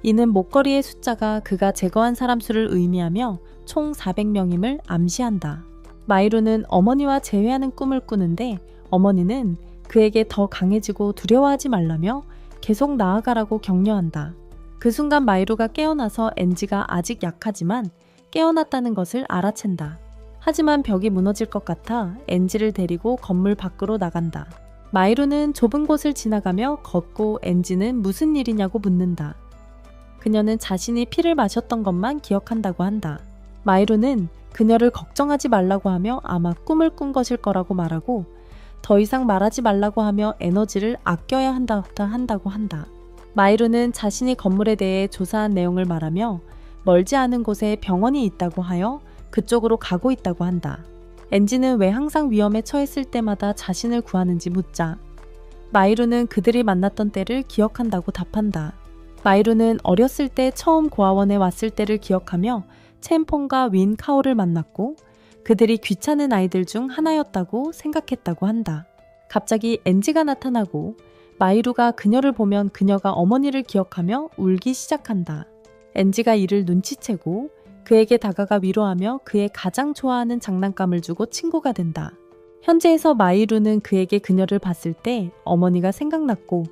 이는 목걸이의 숫자가 그가 제거한 사람 수를 의미하며 총 400명임을 암시한다. 마이루는 어머니와 재회하는 꿈을 꾸는데 어머니는 그에게 더 강해지고 두려워하지 말라며 계속 나아가라고 격려한다. 그 순간 마이루가 깨어나서 엔지가 아직 약하지만 깨어났다는 것을 알아챈다. 하지만 벽이 무너질 것 같아 엔지를 데리고 건물 밖으로 나간다. 마이루는 좁은 곳을 지나가며 걷고 엔지는 무슨 일이냐고 묻는다. 그녀는 자신이 피를 마셨던 것만 기억한다고 한다. 마이루는 그녀를 걱정하지 말라고 하며 아마 꿈을 꾼 것일 거라고 말하고 더 이상 말하지 말라고 하며 에너지를 아껴야 한다고 한다. 마이루는 자신이 건물에 대해 조사한 내용을 말하며 멀지 않은 곳에 병원이 있다고 하여 그쪽으로 가고 있다고 한다. 엔지는 왜 항상 위험에 처했을 때마다 자신을 구하는지 묻자 마이루는 그들이 만났던 때를 기억한다고 답한다. 마이루는 어렸을 때 처음 고아원에 왔을 때를 기억하며 첸퐁과 윈 카오를 만났고 그들이 귀찮은 아이들 중 하나였다고 생각했다고 한다. 갑자기 엔지가 나타나고 마이루가 그녀를 보면 그녀가 어머니를 기억하며 울기 시작한다. 엔지가 이를 눈치채고 그에게 다가가 위로하며 그의 가장 좋아하는 장난감을 주고 친구가 된다. 현재에서 마이루는 그에게 그녀를 봤을 때 어머니가 생각났고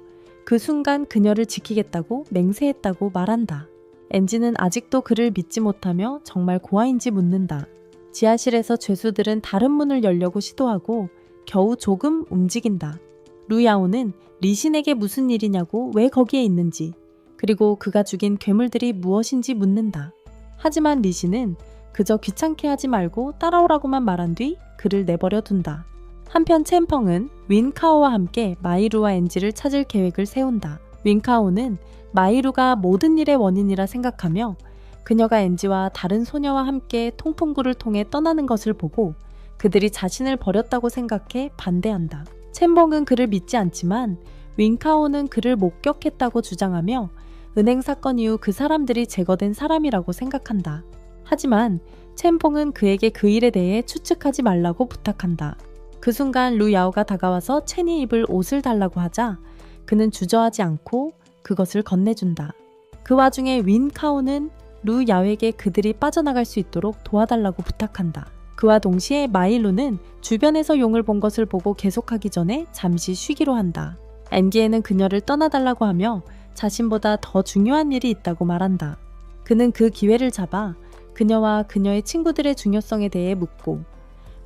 그 순간 그녀를 지키겠다고 맹세했다고 말한다. 엔지는 아직도 그를 믿지 못하며 정말 고아인지 묻는다. 지하실에서 죄수들은 다른 문을 열려고 시도하고 겨우 조금 움직인다. 루야오는 리신에게 무슨 일이냐고 왜 거기에 있는지 그리고 그가 죽인 괴물들이 무엇인지 묻는다. 하지만 리신은 그저 귀찮게 하지 말고 따라오라고만 말한 뒤 그를 내버려 둔다. 한편 첸펑은 윈카오와 함께 마이루와 엔지를 찾을 계획을 세운다. 윈카오는 마이루가 모든 일의 원인이라 생각하며 그녀가 엔지와 다른 소녀와 함께 통풍구를 통해 떠나는 것을 보고 그들이 자신을 버렸다고 생각해 반대한다. 첸펑은 그를 믿지 않지만 윈카오는 그를 목격했다고 주장하며 은행 사건 이후 그 사람들이 제거된 사람이라고 생각한다. 하지만 첸펑은 그에게 그 일에 대해 추측하지 말라고 부탁한다. 그 순간 루야오가 다가와서 첸이 입을 옷을 달라고 하자 그는 주저하지 않고 그것을 건네준다. 그 와중에 윈카오는 루야오에게 그들이 빠져나갈 수 있도록 도와달라고 부탁한다. 그와 동시에 마이루는 주변에서 용을 본 것을 보고 계속하기 전에 잠시 쉬기로 한다. 엔기에는 그녀를 떠나달라고 하며 자신보다 더 중요한 일이 있다고 말한다. 그는 그 기회를 잡아 그녀와 그녀의 친구들의 중요성에 대해 묻고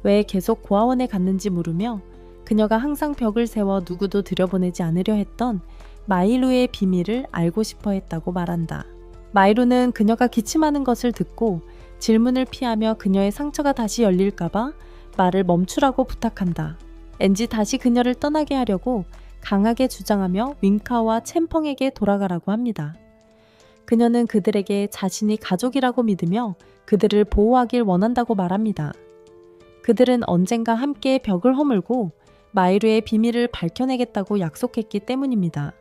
왜 계속 고아원에 갔는지 물으며 그녀가 항상 벽을 세워 누구도 들여보내지 않으려 했던 마이루의 비밀을 알고 싶어 했다고 말한다. 마이루는 그녀가 기침하는 것을 듣고 질문을 피하며 그녀의 상처가 다시 열릴까봐 말을 멈추라고 부탁한다. 엔지 다시 그녀를 떠나게 하려고 강하게 주장하며 윈카오와 첸펑에게 돌아가라고 합니다. 그녀는 그들에게 자신이 가족이라고 믿으며 그들을 보호하길 원한다고 말합니다. 그들은 언젠가 함께 벽을 허물고 마이루의 비밀을 밝혀내겠다고 약속했기 때문입니다.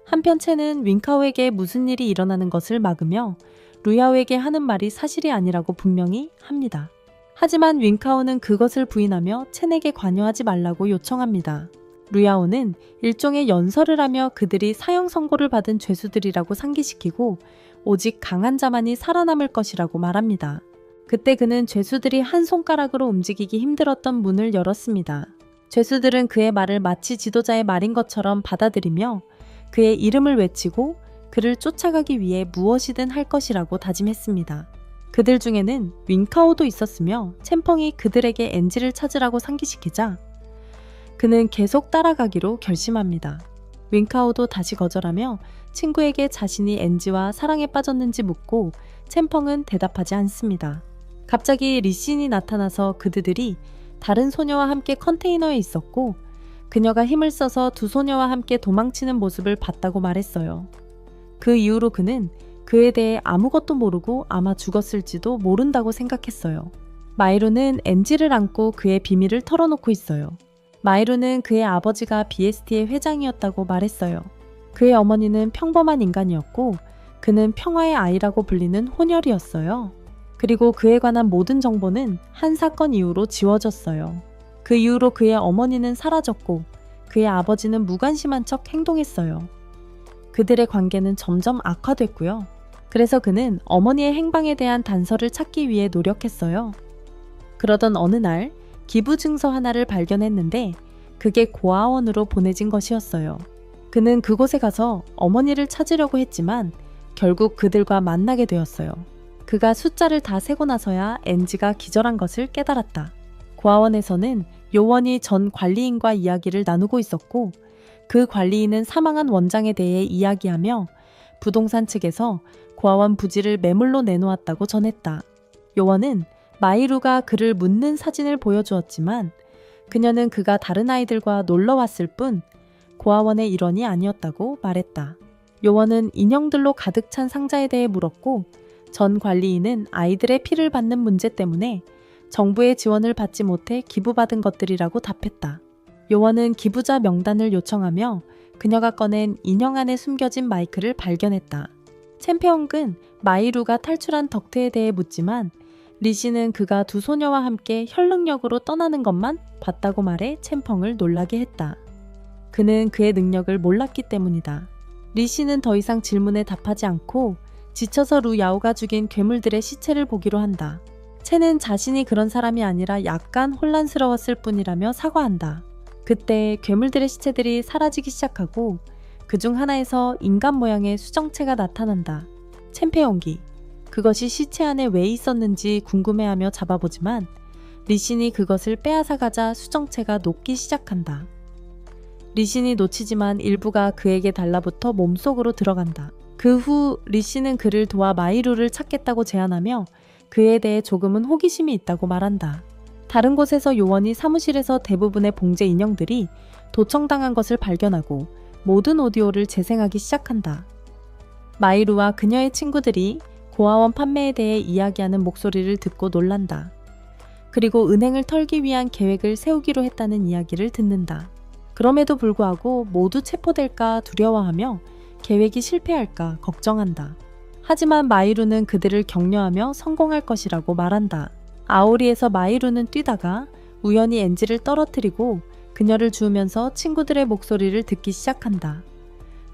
한편 첸은 윈카오에게 무슨 일이 일어나는 것을 막으며 루야오에게 하는 말이 사실이 아니라고 분명히 합니다. 하지만 윈카오는 그것을 부인하며 첸에게 관여하지 말라고 요청합니다. 루야오는 일종의 연설을 하며 그들이 사형 선고를 받은 죄수들이라고 상기시키고 오직 강한 자만이 살아남을 것이라고 말합니다. 그때 그는 죄수들이 한 손가락으로 움직이기 힘들었던 문을 열었습니다. 죄수들은 그의 말을 마치 지도자의 말인 것처럼 받아들이며 그의 이름을 외치고 그를 쫓아가기 위해 무엇이든 할 것이라고 다짐했습니다. 그들 중에는 윈카오도 있었으며 첸펑이 그들에게 엔지를 찾으라고 상기시키자 그는 계속 따라가기로 결심합니다. 윈카오도 다시 거절하며 친구에게 자신이 엔지와 사랑에 빠졌는지 묻고 첸펑은 대답하지 않습니다. 갑자기 리신이 나타나서 그들이 다른 소녀와 함께 컨테이너에 있었고 그녀가 힘을 써서 두 소녀와 함께 도망치는 모습을 봤다고 말했어요. 그 이후로 그는 그에 대해 아무것도 모르고 아마 죽었을지도 모른다고 생각했어요. 마이루는 엔지를 안고 그의 비밀을 털어놓고 있어요. 마이루는 그의 아버지가 BST의 회장이었다고 말했어요. 그의 어머니는 평범한 인간이었고 그는 평화의 아이라고 불리는 혼혈이었어요. 그리고 그에 관한 모든 정보는 한 사건 이후로 지워졌어요. 그 이후로 그의 어머니는 사라졌고 그의 아버지는 무관심한 척 행동했어요. 그들의 관계는 점점 악화됐고요. 그래서 그는 어머니의 행방에 대한 단서를 찾기 위해 노력했어요. 그러던 어느 날 기부 증서 하나를 발견했는데 그게 고아원으로 보내진 것이었어요. 그는 그곳에 가서 어머니를 찾으려고 했지만 결국 그들과 만나게 되었어요. 그가 숫자를 다 세고 나서야 엔지가 기절한 것을 깨달았다. 고아원에서는 요원이 전 관리인과 이야기를 나누고 있었고 그 관리인은 사망한 원장에 대해 이야기하며 부동산 측에서 고아원 부지를 매물로 내놓았다고 전했다. 요원은 마이루가 그를 묻는 사진을 보여주었지만 그녀는 그가 다른 아이들과 놀러 왔을 뿐 고아원의 일원이 아니었다고 말했다. 요원은 인형들로 가득 찬 상자에 대해 물었고 전 관리인은 아이들의 피를 받는 문제 때문에 정부의 지원을 받지 못해 기부받은 것들이라고 답했다. 요원은 기부자 명단을 요청하며 그녀가 꺼낸 인형 안에 숨겨진 마이크를 발견했다. 챔페옹은 마이루가 탈출한 덕트에 대해 묻지만 리씨는 그가 두 소녀와 함께 현능력으로 떠나는 것만 봤다고 말해 챔펑을 놀라게 했다. 그는 그의 능력을 몰랐기 때문이다. 리씨는 더 이상 질문에 답하지 않고 지쳐서 루야오가 죽인 괴물들의 시체를 보기로 한다. 채는 자신이 그런 사람이 아니라 약간 혼란스러웠을 뿐이라며 사과한다. 그때 괴물들의 시체들이 사라지기 시작하고 그중 하나에서 인간 모양의 수정체가 나타난다. 챔페옹기. 그것이 시체 안에 왜 있었는지 궁금해하며 잡아보지만 리신이 그것을 빼앗아가자 수정체가 녹기 시작한다. 리신이 놓치지만 일부가 그에게 달라붙어 몸속으로 들어간다. 그 후 리신은 그를 도와 마이루를 찾겠다고 제안하며 그에 대해 조금은 호기심이 있다고 말한다. 다른 곳에서 요원이 사무실에서 대부분의 봉제 인형들이 도청당한 것을 발견하고 모든 오디오를 재생하기 시작한다. 마이루와 그녀의 친구들이 고아원 판매에 대해 이야기하는 목소리를 듣고 놀란다. 그리고 은행을 털기 위한 계획을 세우기로 했다는 이야기를 듣는다. 그럼에도 불구하고 모두 체포될까 두려워하며 계획이 실패할까 걱정한다. 하지만 마이루는 그들을 격려하며 성공할 것이라고 말한다. 아오리에서 마이루는 뛰다가 우연히 엔지를 떨어뜨리고 그녀를 주우면서 친구들의 목소리를 듣기 시작한다.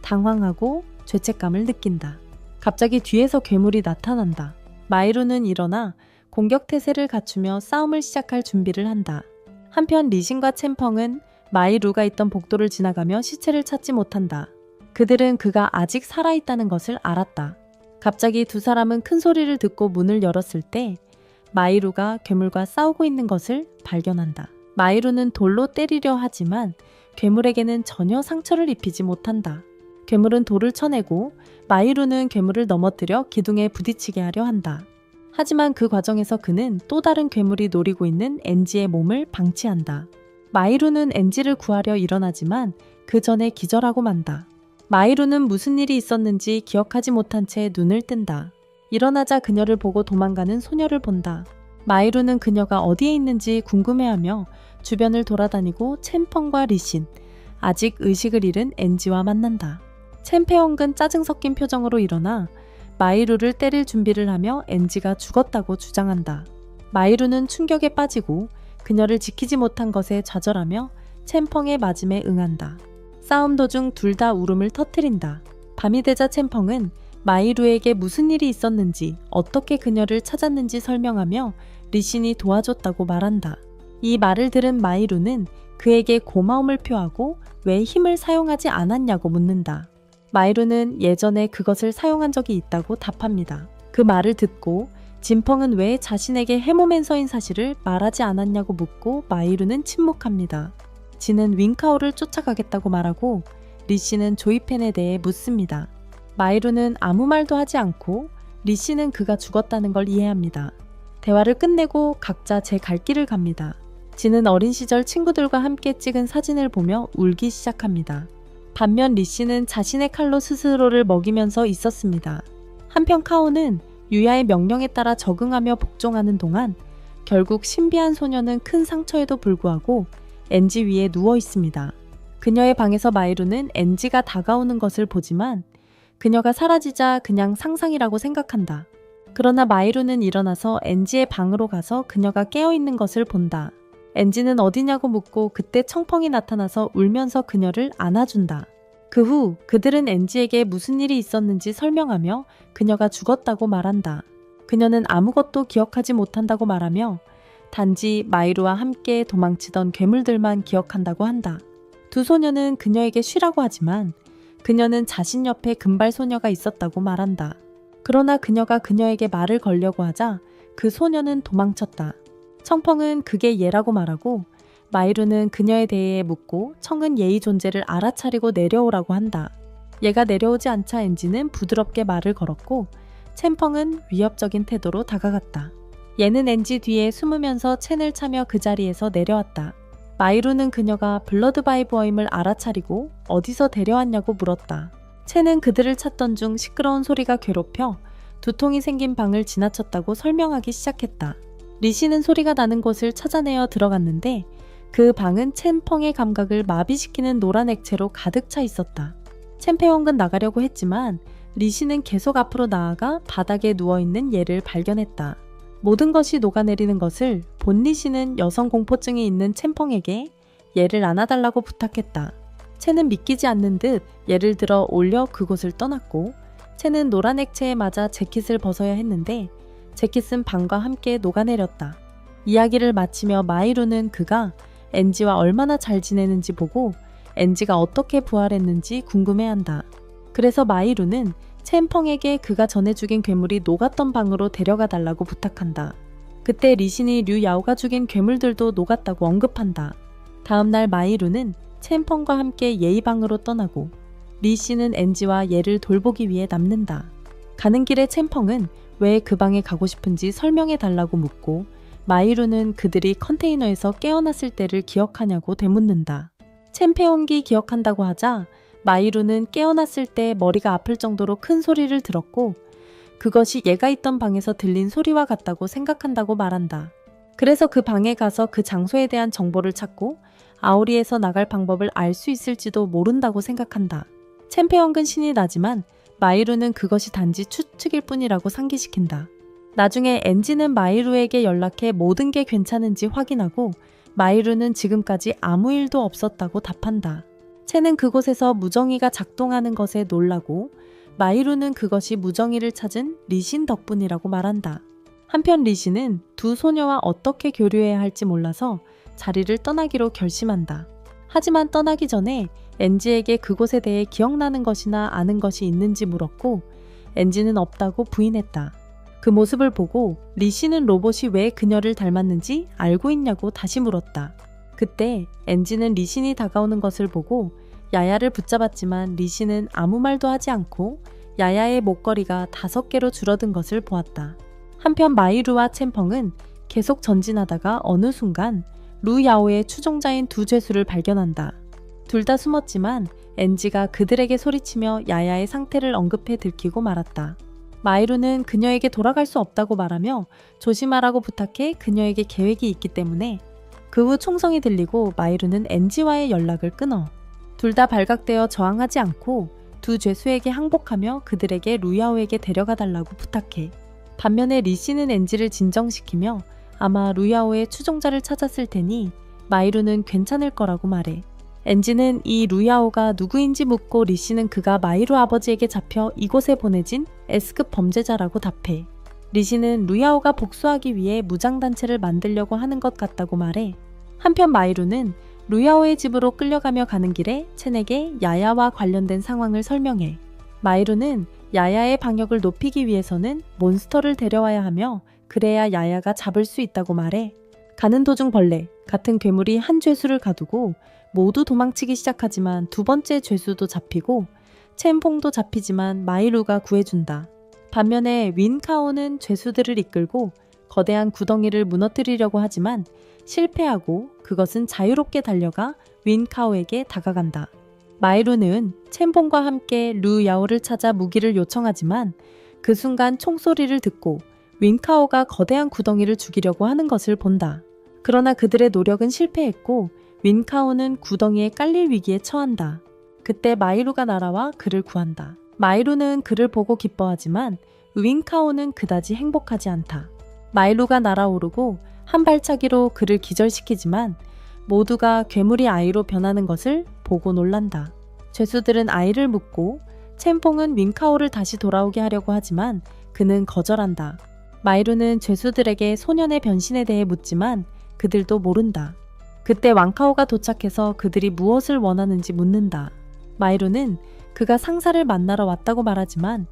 당황하고 죄책감을 느낀다. 갑자기 뒤에서 괴물이 나타난다. 마이루는 일어나 공격 태세를 갖추며 싸움을 시작할 준비를 한다. 한편 리신과 챔펑은 마이루가 있던 복도를 지나가며 시체를 찾지 못한다. 그들은 그가 아직 살아있다는 것을 알았다. 갑자기 두 사람은 큰 소리를 듣고 문을 열었을 때 마이루가 괴물과 싸우고 있는 것을 발견한다. 마이루는 돌로 때리려 하지만 괴물에게는 전혀 상처를 입히지 못한다. 괴물은 돌을 쳐내고 마이루는 괴물을 넘어뜨려 기둥에 부딪히게 하려 한다. 하지만 그 과정에서 그는 또 다른 괴물이 노리고 있는 엔지의 몸을 방치한다. 마이루는 엔지를 구하려 일어나지만 그 전에 기절하고 만다. 마이루는 무슨 일이 있었는지 기억하지 못한 채 눈을 뜬다. 일어나자 그녀를 보고 도망가는 소녀를 본다. 마이루는 그녀가 어디에 있는지 궁금해하며 주변을 돌아다니고 챔펑과 리신, 아직 의식을 잃은 엔지와 만난다. 챔페옹은 짜증 섞인 표정으로 일어나 마이루를 때릴 준비를 하며 엔지가 죽었다고 주장한다. 마이루는 충격에 빠지고 그녀를 지키지 못한 것에 좌절하며 챔펑의 맞음에 응한다. 싸움 도중 둘 다 울음을 터뜨린다. 밤이 되자 챔펑은 마이루에게 무슨 일이 있었는지 어떻게 그녀를 찾았는지 설명하며 리신이 도와줬다고 말한다. 이 말을 들은 마이루는 그에게 고마움을 표하고 왜 힘을 사용하지 않았냐고 묻는다. 마이루는 예전에 그것을 사용한 적이 있다고 답합니다. 그 말을 듣고 진펑은 왜 자신에게 해모맨서인 사실을 말하지 않았냐고 묻고 마이루는 침묵합니다. 진은 윙카오를 쫓아가겠다고 말하고 리씨는 조이펜에 대해 묻습니다. 마이루는 아무 말도 하지 않고 리씨는 그가 죽었다는 걸 이해합니다. 대화를 끝내고 각자 제 갈 길을 갑니다. 진은 어린 시절 친구들과 함께 찍은 사진을 보며 울기 시작합니다. 반면 리씨는 자신의 칼로 스스로를 먹이면서 있었습니다. 한편 카오는 유야의 명령에 따라 적응하며 복종하는 동안 결국 신비한 소녀는 큰 상처에도 불구하고 엔지 위에 누워 있습니다. 그녀의 방에서 마이루는 엔지가 다가오는 것을 보지만 그녀가 사라지자 그냥 상상이라고 생각한다. 그러나 마이루는 일어나서 엔지의 방으로 가서 그녀가 깨어있는 것을 본다. 엔지는 어디냐고 묻고 그때 청펑이 나타나서 울면서 그녀를 안아준다. 그 후 그들은 엔지에게 무슨 일이 있었는지 설명하며 그녀가 죽었다고 말한다. 그녀는 아무것도 기억하지 못한다고 말하며 단지 마이루와 함께 도망치던 괴물들만 기억한다고 한다. 두 소녀는 그녀에게 쉬라고 하지만 그녀는 자신 옆에 금발 소녀가 있었다고 말한다. 그러나 그녀가 그녀에게 말을 걸려고 하자 그 소녀는 도망쳤다. 청펑은 그게 얘라고 말하고 마이루는 그녀에 대해 묻고 청은 얘의 존재를 알아차리고 내려오라고 한다. 얘가 내려오지 않자 엔지는 부드럽게 말을 걸었고 챔펑은 위협적인 태도로 다가갔다. 얘는 엔지 뒤에 숨으면서 첸을 차며 그 자리에서 내려왔다. 마이루는 그녀가 블러드 바이 보임을 알아차리고 어디서 데려왔냐고 물었다. 첸은 그들을 찾던 중 시끄러운 소리가 괴롭혀 두통이 생긴 방을 지나쳤다고 설명하기 시작했다. 리씨는 소리가 나는 곳을 찾아내어 들어갔는데 그 방은 첸펑의 감각을 마비시키는 노란 액체로 가득 차 있었다. 첸페엉은 나가려고 했지만 리씨는 계속 앞으로 나아가 바닥에 누워있는 얘를 발견했다. 모든 것이 녹아내리는 것을 본 리씨는 여성 공포증이 있는 첸펑에게 얘를 안아달라고 부탁했다. 첸은 믿기지 않는 듯 얘를 들어 올려 그곳을 떠났고 첸은 노란 액체에 맞아 재킷을 벗어야 했는데 재킷은 방과 함께 녹아내렸다. 이야기를 마치며 마이루는 그가 엔지와 얼마나 잘 지내는지 보고 엔지가 어떻게 부활했는지 궁금해한다. 그래서 마이루는 첸펑에게 그가 전에 죽인 괴물이 녹았던 방으로 데려가 달라고 부탁한다. 그때 리신이 류야오가 죽인 괴물들도 녹았다고 언급한다. 다음날 마이루는 첸펑과 함께 예의 방으로 떠나고 리씨는 엔지와 얘를 돌보기 위해 남는다. 가는 길에 첸펑은 왜 그 방에 가고 싶은지 설명해 달라고 묻고 마이루는 그들이 컨테이너에서 깨어났을 때를 기억하냐고 되묻는다. 첸페옹기 기억한다고 하자 마이루는 깨어났을 때 머리가 아플 정도로 큰 소리를 들었고 그것이 얘가 있던 방에서 들린 소리와 같다고 생각한다고 말한다. 그래서 그 방에 가서 그 장소에 대한 정보를 찾고 아오리에서 나갈 방법을 알 수 있을지도 모른다고 생각한다. 챔페언근 신이 나지만 마이루는 그것이 단지 추측일 뿐이라고 상기시킨다. 나중에 엔지는 마이루에게 연락해 모든 게 괜찮은지 확인하고 마이루는 지금까지 아무 일도 없었다고 답한다. 채는 그곳에서 무정이가 작동하는 것에 놀라고 마이루는 그것이 무정이를 찾은 리신 덕분이라고 말한다. 한편 리신은 두 소녀와 어떻게 교류해야 할지 몰라서 자리를 떠나기로 결심한다. 하지만 떠나기 전에 엔지에게 그곳에 대해 기억나는 것이나 아는 것이 있는지 물었고 엔지는 없다고 부인했다. 그 모습을 보고 리신은 로봇이 왜 그녀를 닮았는지 알고 있냐고 다시 물었다. 그때 엔지는 리신이 다가오는 것을 보고 야야를 붙잡았지만 리신은 아무 말도 하지 않고 야야의 목걸이가 5개로 줄어든 것을 보았다. 한편 마이루와 첸펑은 계속 전진하다가 어느 순간 루야오의 추종자인 두 죄수를 발견한다. 둘 다 숨었지만 엔지가 그들에게 소리치며 야야의 상태를 언급해 들키고 말았다. 마이루는 그녀에게 돌아갈 수 없다고 말하며 조심하라고 부탁해 그녀에게 계획이 있기 때문에 그 후 총성이 들리고 마이루는 엔지와의 연락을 끊어. 둘 다 발각되어 저항하지 않고 두 죄수에게 항복하며 그들에게 루야오에게 데려가 달라고 부탁해. 반면에 리씨는 엔지를 진정시키며 아마 루야오의 추종자를 찾았을 테니 마이루는 괜찮을 거라고 말해. 엔지는 이 루야오가 누구인지 묻고 리씨는 그가 마이루 아버지에게 잡혀 이곳에 보내진 S급 범죄자라고 답해. 리씨는 루야오가 복수하기 위해 무장단체를 만들려고 하는 것 같다고 말해. 한편 마이루는 루야오의 집으로 끌려가며 가는 길에 첸에게 야야와 관련된 상황을 설명해. 마이루는 야야의 방역을 높이기 위해서는 몬스터를 데려와야 하며 그래야 야야가 잡을 수 있다고 말해. 가는 도중 벌레 같은 괴물이 한 죄수를 가두고 모두 도망치기 시작하지만 두 번째 죄수도 잡히고 첸퐁도 잡히지만 마이루가 구해준다. 반면에 윈카오는 죄수들을 이끌고 거대한 구덩이를 무너뜨리려고 하지만 실패하고 그것은 자유롭게 달려가 윈카오에게 다가간다. 마이루는 첸퐁과 함께 루야오를 찾아 무기를 요청하지만 그 순간 총소리를 듣고 윈카오가 거대한 구덩이를 죽이려고 하는 것을 본다. 그러나 그들의 노력은 실패했고 윈카오는 구덩이에 깔릴 위기에 처한다. 그때 마이루가 날아와 그를 구한다. 마이루는 그를 보고 기뻐하지만 윈카오는 그다지 행복하지 않다. 마이루가 날아오르고 한 발차기로 그를 기절시키지만 모두가 괴물이 아이로 변하는 것을 보고 놀란다. 죄수들은 아이를 묻고 첸퐁은 윈카오를 다시 돌아오게 하려고 하지만 그는 거절한다. 마이루는 죄수들에게 소년의 변신에 대해 묻지만 그들도 모른다. 그때 왕카오가 도착해서 그들이 무엇을 원하는지 묻는다. 마이루는 그가 상사를 만나러 왔다고 말하지만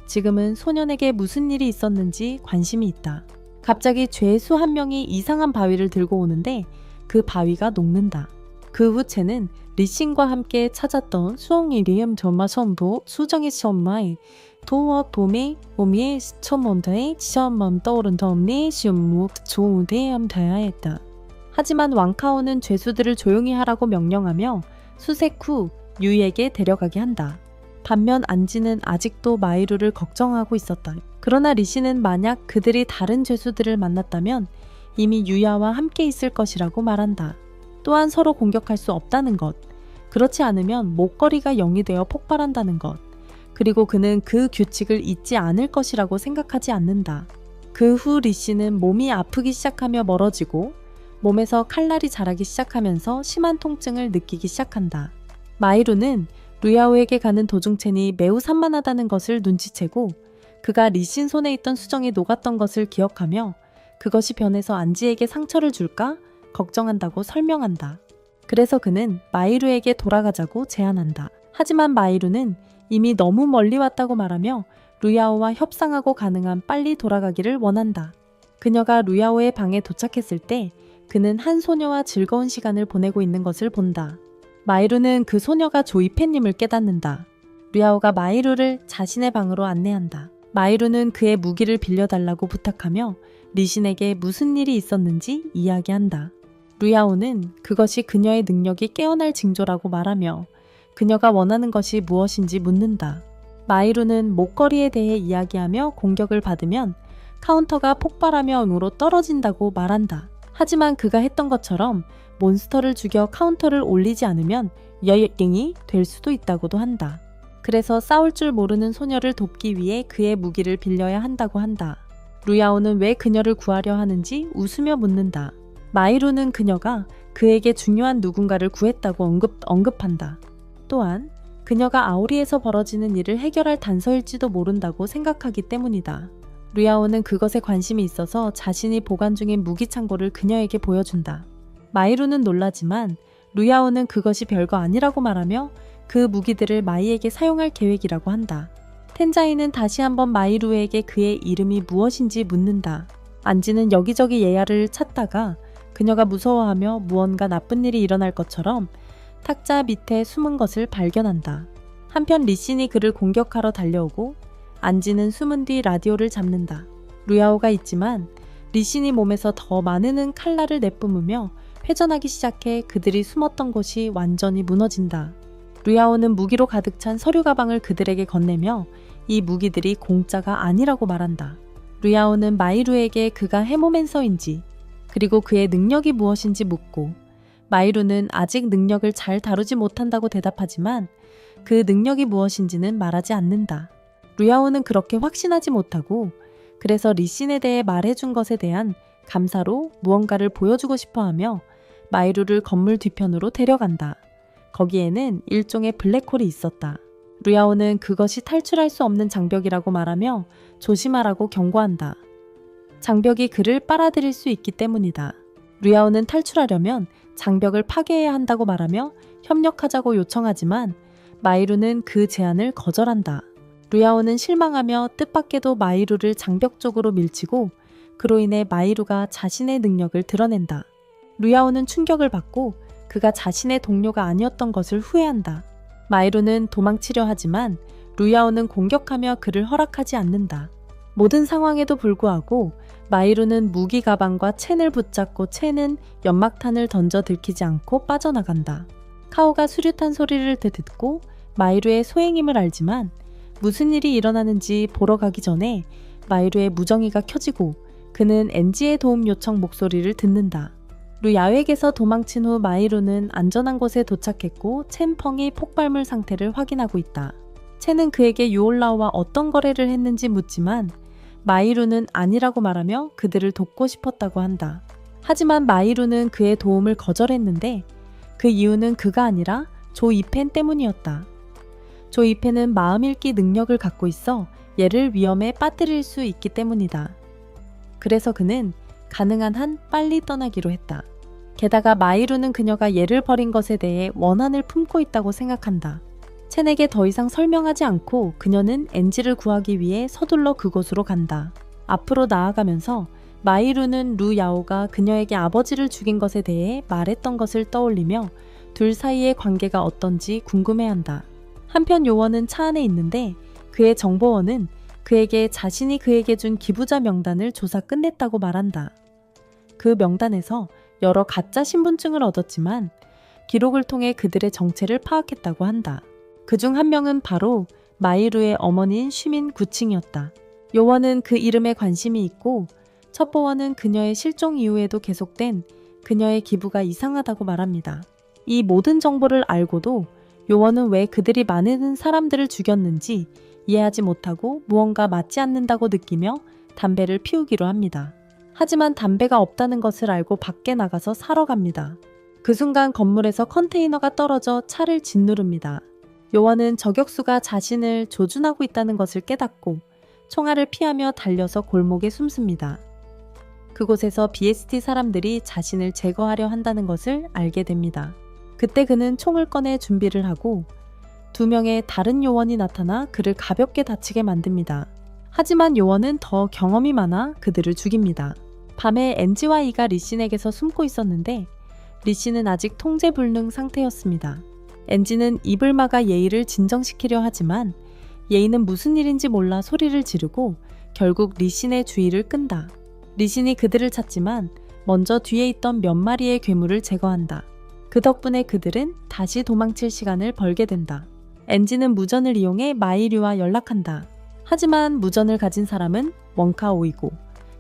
지금은 소년에게 무슨 일이 있었는지 관심이 있다. 갑자기 죄수 한 명이 이상한 바위를 들고 오는데 그 바위가 녹는다. 그 후 첸은 리신과 함께 찾았던 수홍이 리엄 전마선도 수정이 시엄마이 도어 봄이 스쳐몬드의 지션멈 떠오른 덤니 시음무 좋은데암 돼야 했다. 하지만 왕카오는 죄수들을 조용히 하라고 명령하며 수색 후 유이에게 데려가게 한다. 반면 안지는 아직도 마이루를 걱정하고 있었다. 그러나 리씨는 만약 그들이 다른 죄수들을 만났다면 이미 유야와 함께 있을 것이라고 말한다. 또한 서로 공격할 수 없다는 것, 그렇지 않으면 목걸이가 0이 되어 폭발한다는 것, 그리고 그는 그 규칙을 잊지 않을 것이라고 생각하지 않는다. 그 후 리씨는 몸이 아프기 시작하며 멀어지고 몸에서 칼날이 자라기 시작하면서 심한 통증을 느끼기 시작한다. 마이루는 루야오에게 가는 도중첸이 매우 산만하다는 것을 눈치채고 그가 리신 손에 있던 수정이 녹았던 것을 기억하며 그것이 변해서 안지에게 상처를 줄까 걱정한다고 설명한다. 그래서 그는 마이루에게 돌아가자고 제안한다. 하지만 마이루는 이미 너무 멀리 왔다고 말하며 루야오와 협상하고 가능한 빨리 돌아가기를 원한다. 그녀가 루야오의 방에 도착했을 때 그는 한 소녀와 즐거운 시간을 보내고 있는 것을 본다. 마이루는 그 소녀가 조이페님을 깨닫는다. 루야오가 마이루를 자신의 방으로 안내한다. 마이루는 그의 무기를 빌려달라고 부탁하며 리신에게 무슨 일이 있었는지 이야기한다. 루야오는 그것이 그녀의 능력이 깨어날 징조라고 말하며 그녀가 원하는 것이 무엇인지 묻는다. 마이루는 목걸이에 대해 이야기하며 공격을 받으면 카운터가 폭발하며 응으로 떨어진다고 말한다. 하지만 그가 했던 것처럼 몬스터를 죽여 카운터를 올리지 않으면 여행이 될 수도 있다고도 한다. 그래서 싸울 줄 모르는 소녀를 돕기 위해 그의 무기를 빌려야 한다고 한다. 루야오는 왜 그녀를 구하려 하는지 웃으며 묻는다. 마이루는 그녀가 그에게 중요한 누군가를 구했다고 언급한다. 또한 그녀가 아오리에서 벌어지는 일을 해결할 단서일지도 모른다고 생각하기 때문이다. 루야오는 그것에 관심이 있어서 자신이 보관 중인 무기 창고를 그녀에게 보여준다. 마이루는 놀라지만 루야오는 그것이 별거 아니라고 말하며 그 무기들을 마이에게 사용할 계획이라고 한다. 텐자이는 다시 한번 마이루에게 그의 이름이 무엇인지 묻는다. 안지는 여기저기 예야를 찾다가 그녀가 무서워하며 무언가 나쁜 일이 일어날 것처럼 탁자 밑에 숨은 것을 발견한다. 한편 리신이 그를 공격하러 달려오고 안지는 숨은 뒤 라디오를 잡는다. 루야오가 있지만 리신이 몸에서 더 많은 칼날을 내뿜으며 회전하기 시작해 그들이 숨었던 곳이 완전히 무너진다. 루야오는 무기로 가득 찬 서류 가방을 그들에게 건네며 이 무기들이 공짜가 아니라고 말한다. 루야오는 마이루에게 그가 해모맨서인지 그리고 그의 능력이 무엇인지 묻고 마이루는 아직 능력을 잘 다루지 못한다고 대답하지만 그 능력이 무엇인지는 말하지 않는다. 루야오는 그렇게 확신하지 못하고 그래서 리신에 대해 말해준 것에 대한 감사로 무언가를 보여주고 싶어하며 마이루를 건물 뒤편으로 데려간다. 거기에는 일종의 블랙홀이 있었다. 루야오는 그것이 탈출할 수 없는 장벽이라고 말하며 조심하라고 경고한다. 장벽이 그를 빨아들일 수 있기 때문이다. 루야오는 탈출하려면 장벽을 파괴해야 한다고 말하며 협력하자고 요청하지만 마이루는 그 제안을 거절한다. 루야오는 실망하며 뜻밖에도 마이루를 장벽 쪽으로 밀치고 그로 인해 마이루가 자신의 능력을 드러낸다. 루야오는 충격을 받고 그가 자신의 동료가 아니었던 것을 후회한다. 마이루는 도망치려 하지만 루야오는 공격하며 그를 허락하지 않는다. 모든 상황에도 불구하고 마이루는 무기 가방과 첸을 붙잡고 첸은 연막탄을 던져 들키지 않고 빠져나간다. 카오가 수류탄 소리를 듣고 마이루의 소행임을 알지만 무슨 일이 일어나는지 보러 가기 전에 마이루의 무정이가 켜지고 그는 엔지의 도움 요청 목소리를 듣는다. 루야오에게서 도망친 후 마이루는 안전한 곳에 도착했고 첸펑이 폭발물 상태를 확인하고 있다. 첸은 그에게 유올라오와 어떤 거래를 했는지 묻지만 마이루는 아니라고 말하며 그들을 돕고 싶었다고 한다. 하지만 마이루는 그의 도움을 거절했는데 그 이유는 그가 아니라 조 이펜 때문이었다. 조 이펜은 마음 읽기 능력을 갖고 있어 얘를 위험에 빠뜨릴 수 있기 때문이다. 그래서 그는 가능한 한 빨리 떠나기로 했다. 게다가 마이루는 그녀가 얘를 버린 것에 대해 원한을 품고 있다고 생각한다. 첸에게 더 이상 설명하지 않고 그녀는 엔지를 구하기 위해 서둘러 그곳으로 간다. 앞으로 나아가면서 마이루는 루야오가 그녀에게 아버지를 죽인 것에 대해 말했던 것을 떠올리며 둘 사이의 관계가 어떤지 궁금해한다. 한편 요원은 차 안에 있는데 그의 정보원은 그에게 자신이 그에게 준 기부자 명단을 조사 끝냈다고 말한다. 그 명단에서 여러 가짜 신분증을 얻었지만 기록을 통해 그들의 정체를 파악했다고 한다. 그중 한 명은 바로 마이루의 어머니인 쉬민 구칭이었다. 요원은 그 이름에 관심이 있고 첩보원은 그녀의 실종 이후에도 계속된 그녀의 기부가 이상하다고 말합니다. 이 모든 정보를 알고도 요원은 왜 그들이 많은 사람들을 죽였는지 이해하지 못하고 무언가 맞지 않는다고 느끼며 담배를 피우기로 합니다. 하지만 담배가 없다는 것을 알고 밖에 나가서 사러 갑니다. 그 순간 건물에서 컨테이너가 떨어져 차를 짓누릅니다. 요원은 저격수가 자신을 조준하고 있다는 것을 깨닫고 총알을 피하며 달려서 골목에 숨습니다. 그곳에서 BST 사람들이 자신을 제거하려 한다는 것을 알게 됩니다. 그때 그는 총을 꺼내 준비를 하고 2명의 다른 요원이 나타나 그를 가볍게 다치게 만듭니다. 하지만 요원은 더 경험이 많아 그들을 죽입니다. 밤에 엔지와 이가 리신에게서 숨고 있었는데 리신은 아직 통제불능 상태였습니다. 엔지는 입을 막아 예의를 진정시키려 하지만 예의는 무슨 일인지 몰라 소리를 지르고 결국 리신의 주의를 끈다. 리신이 그들을 찾지만 먼저 뒤에 있던 몇 마리의 괴물을 제거한다. 그 덕분에 그들은 다시 도망칠 시간을 벌게 된다. 엔지는 무전을 이용해 마이류와 연락한다. 하지만 무전을 가진 사람은 원카오이고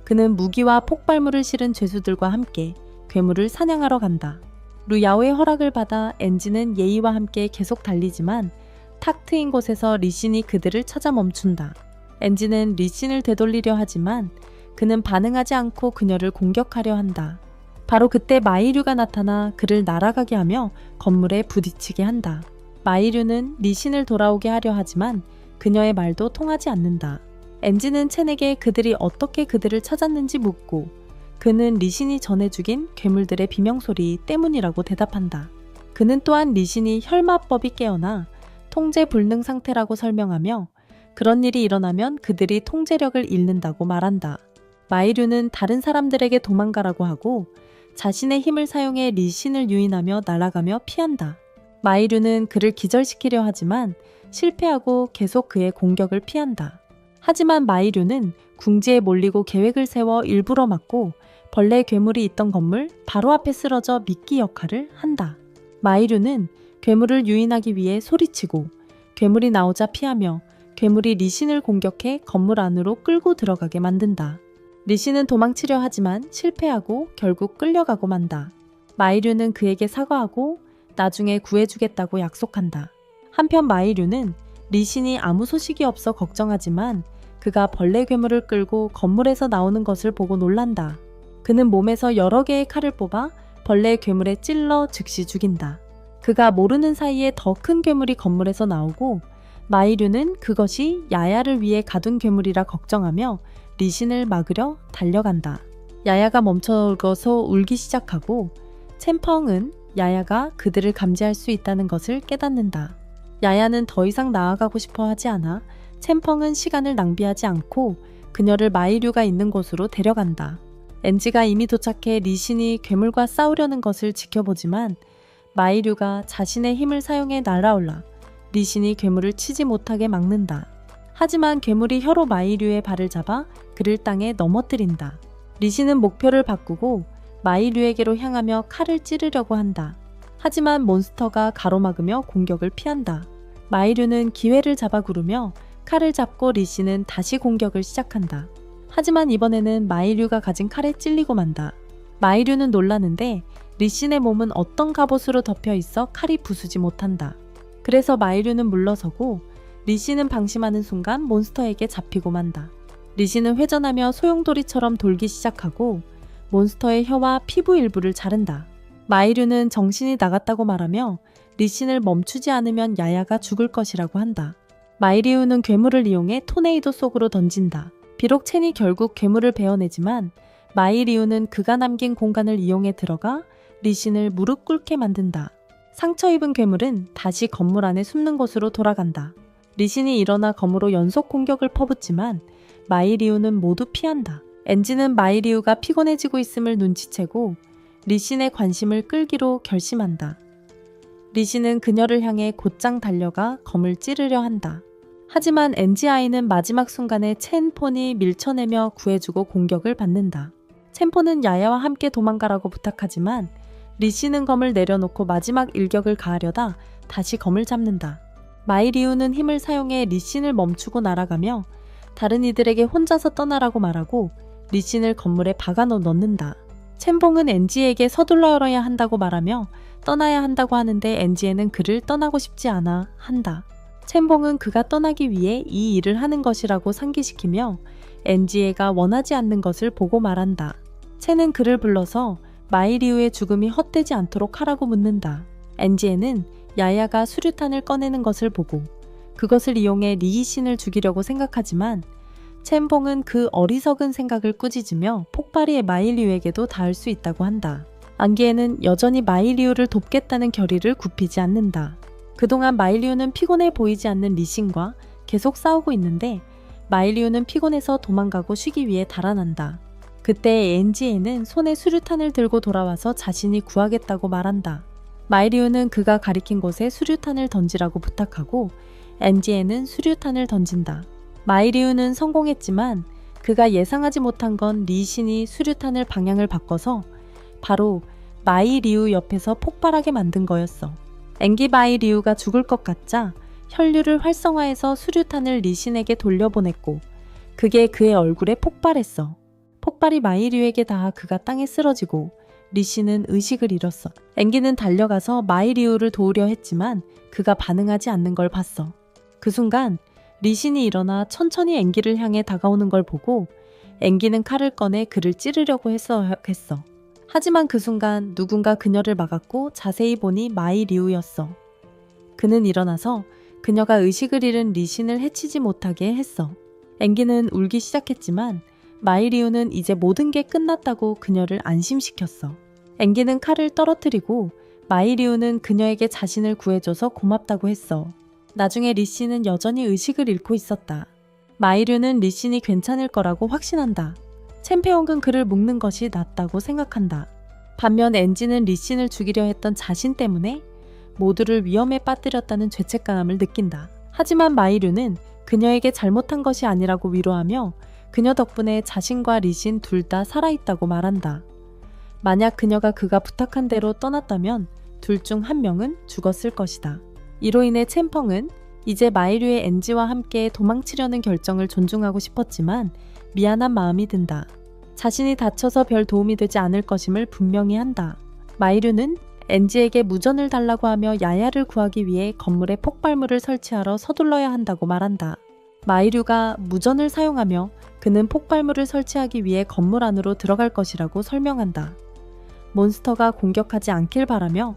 그는 무기와 폭발물을 실은 죄수들과 함께 괴물을 사냥하러 간다. 루야오의 허락을 받아 엔지는 예이와 함께 계속 달리지만 탁 트인 곳에서 리신이 그들을 찾아 멈춘다. 엔지는 리신을 되돌리려 하지만 그는 반응하지 않고 그녀를 공격하려 한다. 바로 그때 마이류가 나타나 그를 날아가게 하며 건물에 부딪히게 한다. 마이류는 리신을 돌아오게 하려 하지만 그녀의 말도 통하지 않는다. 엔지는 첸에게 그들이 어떻게 그들을 찾았는지 묻고 그는 리신이 전해 죽인 괴물들의 비명소리 때문이라고 대답한다. 그는 또한 리신이 혈마법이 깨어나 통제 불능 상태라고 설명하며 그런 일이 일어나면 그들이 통제력을 잃는다고 말한다. 마이류는 다른 사람들에게 도망가라고 하고 자신의 힘을 사용해 리신을 유인하며 날아가며 피한다. 마이류는 그를 기절시키려 하지만 실패하고 계속 그의 공격을 피한다. 하지만 마이류는 궁지에 몰리고 계획을 세워 일부러 막고 벌레 괴물이 있던 건물 바로 앞에 쓰러져 미끼 역할을 한다. 마이류는 괴물을 유인하기 위해 소리치고 괴물이 나오자 피하며 괴물이 리신을 공격해 건물 안으로 끌고 들어가게 만든다. 리신은 도망치려 하지만 실패하고 결국 끌려가고 만다. 마이류는 그에게 사과하고 나중에 구해주겠다고 약속한다. 한편 마이류는 리신이 아무 소식이 없어 걱정하지만 그가 벌레 괴물을 끌고 건물에서 나오는 것을 보고 놀란다. 그는 몸에서 여러 개의 칼을 뽑아 벌레 괴물에 찔러 즉시 죽인다. 그가 모르는 사이에 더 큰 괴물이 건물에서 나오고 마이류는 그것이 야야를 위해 가둔 괴물이라 걱정하며 리신을 막으려 달려간다. 야야가 멈춰서 울기 시작하고 챔펑은 야야가 그들을 감지할 수 있다는 것을 깨닫는다. 야야는 더 이상 나아가고 싶어 하지 않아 챔펑은 시간을 낭비하지 않고 그녀를 마이류가 있는 곳으로 데려간다. 엔지가 이미 도착해 리신이 괴물과 싸우려는 것을 지켜보지만 마이류가 자신의 힘을 사용해 날아올라 리신이 괴물을 치지 못하게 막는다. 하지만 괴물이 혀로 마이류의 발을 잡아 그를 땅에 넘어뜨린다. 리신은 목표를 바꾸고 마이류에게로 향하며 칼을 찌르려고 한다. 하지만 몬스터가 가로막으며 공격을 피한다. 마이류는 기회를 잡아 구르며 칼을 잡고 리신은 다시 공격을 시작한다. 하지만 이번에는 마이류가 가진 칼에 찔리고 만다. 마이류는 놀라는데 리신의 몸은 어떤 갑옷으로 덮여 있어 칼이 부수지 못한다. 그래서 마이류는 물러서고 리신은 방심하는 순간 몬스터에게 잡히고 만다. 리신은 회전하며 소용돌이처럼 돌기 시작하고 몬스터의 혀와 피부 일부를 자른다. 마이류는 정신이 나갔다고 말하며 리신을 멈추지 않으면 야야가 죽을 것이라고 한다. 마이리우는 괴물을 이용해 토네이도 속으로 던진다. 비록 첸이 결국 괴물을 베어내지만 마이리우는 그가 남긴 공간을 이용해 들어가 리신을 무릎 꿇게 만든다. 상처 입은 괴물은 다시 건물 안에 숨는 곳으로 돌아간다. 리신이 일어나 검으로 연속 공격을 퍼붓지만 마이리우는 모두 피한다. 엔지는 마이리우가 피곤해지고 있음을 눈치채고 리신의 관심을 끌기로 결심한다. 리신은 그녀를 향해 곧장 달려가 검을 찌르려 한다. 하지만 엔지아이는 마지막 순간에 첸폰이 밀쳐내며 구해주고 공격을 받는다. 첸폰은 야야와 함께 도망가라고 부탁하지만 리씨는 검을 내려놓고 마지막 일격을 가하려다 다시 검을 잡는다. 마이리우는 힘을 사용해 리신을 멈추고 날아가며 다른 이들에게 혼자서 떠나라고 말하고 리신을 건물에 박아 넣는다. 첸봉은 엔지에게 서둘러야 한다고 말하며 떠나야 한다고 하는데 엔지에는 그를 떠나고 싶지 않아 한다. 첸봉은 그가 떠나기 위해 이 일을 하는 것이라고 상기시키며 엔지에가 원하지 않는 것을 보고 말한다. 첸은 그를 불러서 마이리우의 죽음이 헛되지 않도록 하라고 묻는다. 엔지에는 야야가 수류탄을 꺼내는 것을 보고 그것을 이용해 리이신을 죽이려고 생각하지만 첸봉은 그 어리석은 생각을 꾸짖으며 폭발이 마이리우에게도 닿을 수 있다고 한다. 안기에는 여전히 마이리우를 돕겠다는 결의를 굽히지 않는다. 그동안 마이리우는 피곤해 보이지 않는 리신과 계속 싸우고 있는데 마이리우는 피곤해서 도망가고 쉬기 위해 달아난다. 그때 엔지에는 손에 수류탄을 들고 돌아와서 자신이 구하겠다고 말한다. 마이리우는 그가 가리킨 곳에 수류탄을 던지라고 부탁하고 엔지에는 수류탄을 던진다. 마이리우는 성공했지만 그가 예상하지 못한 건 리신이 수류탄을 방향을 바꿔서 바로 마이리우 옆에서 폭발하게 만든 거였어. 엔기 마이리우가 죽을 것 같자 혈류를 활성화해서 수류탄을 리신에게 돌려보냈고 그게 그의 얼굴에 폭발했어. 폭발이 마이리우에게 닿아 그가 땅에 쓰러지고 리신은 의식을 잃었어. 엔기는 달려가서 마이리우를 도우려 했지만 그가 반응하지 않는 걸 봤어. 그 순간 리신이 일어나 천천히 엔기를 향해 다가오는 걸 보고 엔기는 칼을 꺼내 그를 찌르려고 했어. 하지만 그 순간 누군가 그녀를 막았고 자세히 보니 마이리우였어. 그는 일어나서 그녀가 의식을 잃은 리신을 해치지 못하게 했어. 엔기는 울기 시작했지만 마이리우는 이제 모든 게 끝났다고 그녀를 안심시켰어. 엔기는 칼을 떨어뜨리고 마이리우는 그녀에게 자신을 구해줘서 고맙다고 했어. 나중에 리씨는 여전히 의식을 잃고 있었다. 마이류는 리신이 괜찮을 거라고 확신한다. 챔페옹은 그를 묶는 것이 낫다고 생각한다. 반면 엔지는 리신을 죽이려 했던 자신 때문에 모두를 위험에 빠뜨렸다는 죄책감을 느낀다. 하지만 마이류는 그녀에게 잘못한 것이 아니라고 위로하며 그녀 덕분에 자신과 리신 둘 다 살아있다고 말한다. 만약 그가 부탁한 대로 떠났다면 둘 중 한 명은 죽었을 것이다. 이로 인해 챔펑은 이제 마이류의 엔지와 함께 도망치려는 결정을 존중하고 싶었지만 미안한 마음이 든다. 자신이 다쳐서 별 도움이 되지 않을 것임을 분명히 한다. 마이류는 엔지에게 무전을 달라고 하며 야야를 구하기 위해 건물에 폭발물을 설치하러 서둘러야 한다고 말한다. 마이류가 무전을 사용하며 그는 폭발물을 설치하기 위해 건물 안으로 들어갈 것이라고 설명한다. 몬스터가 공격하지 않길 바라며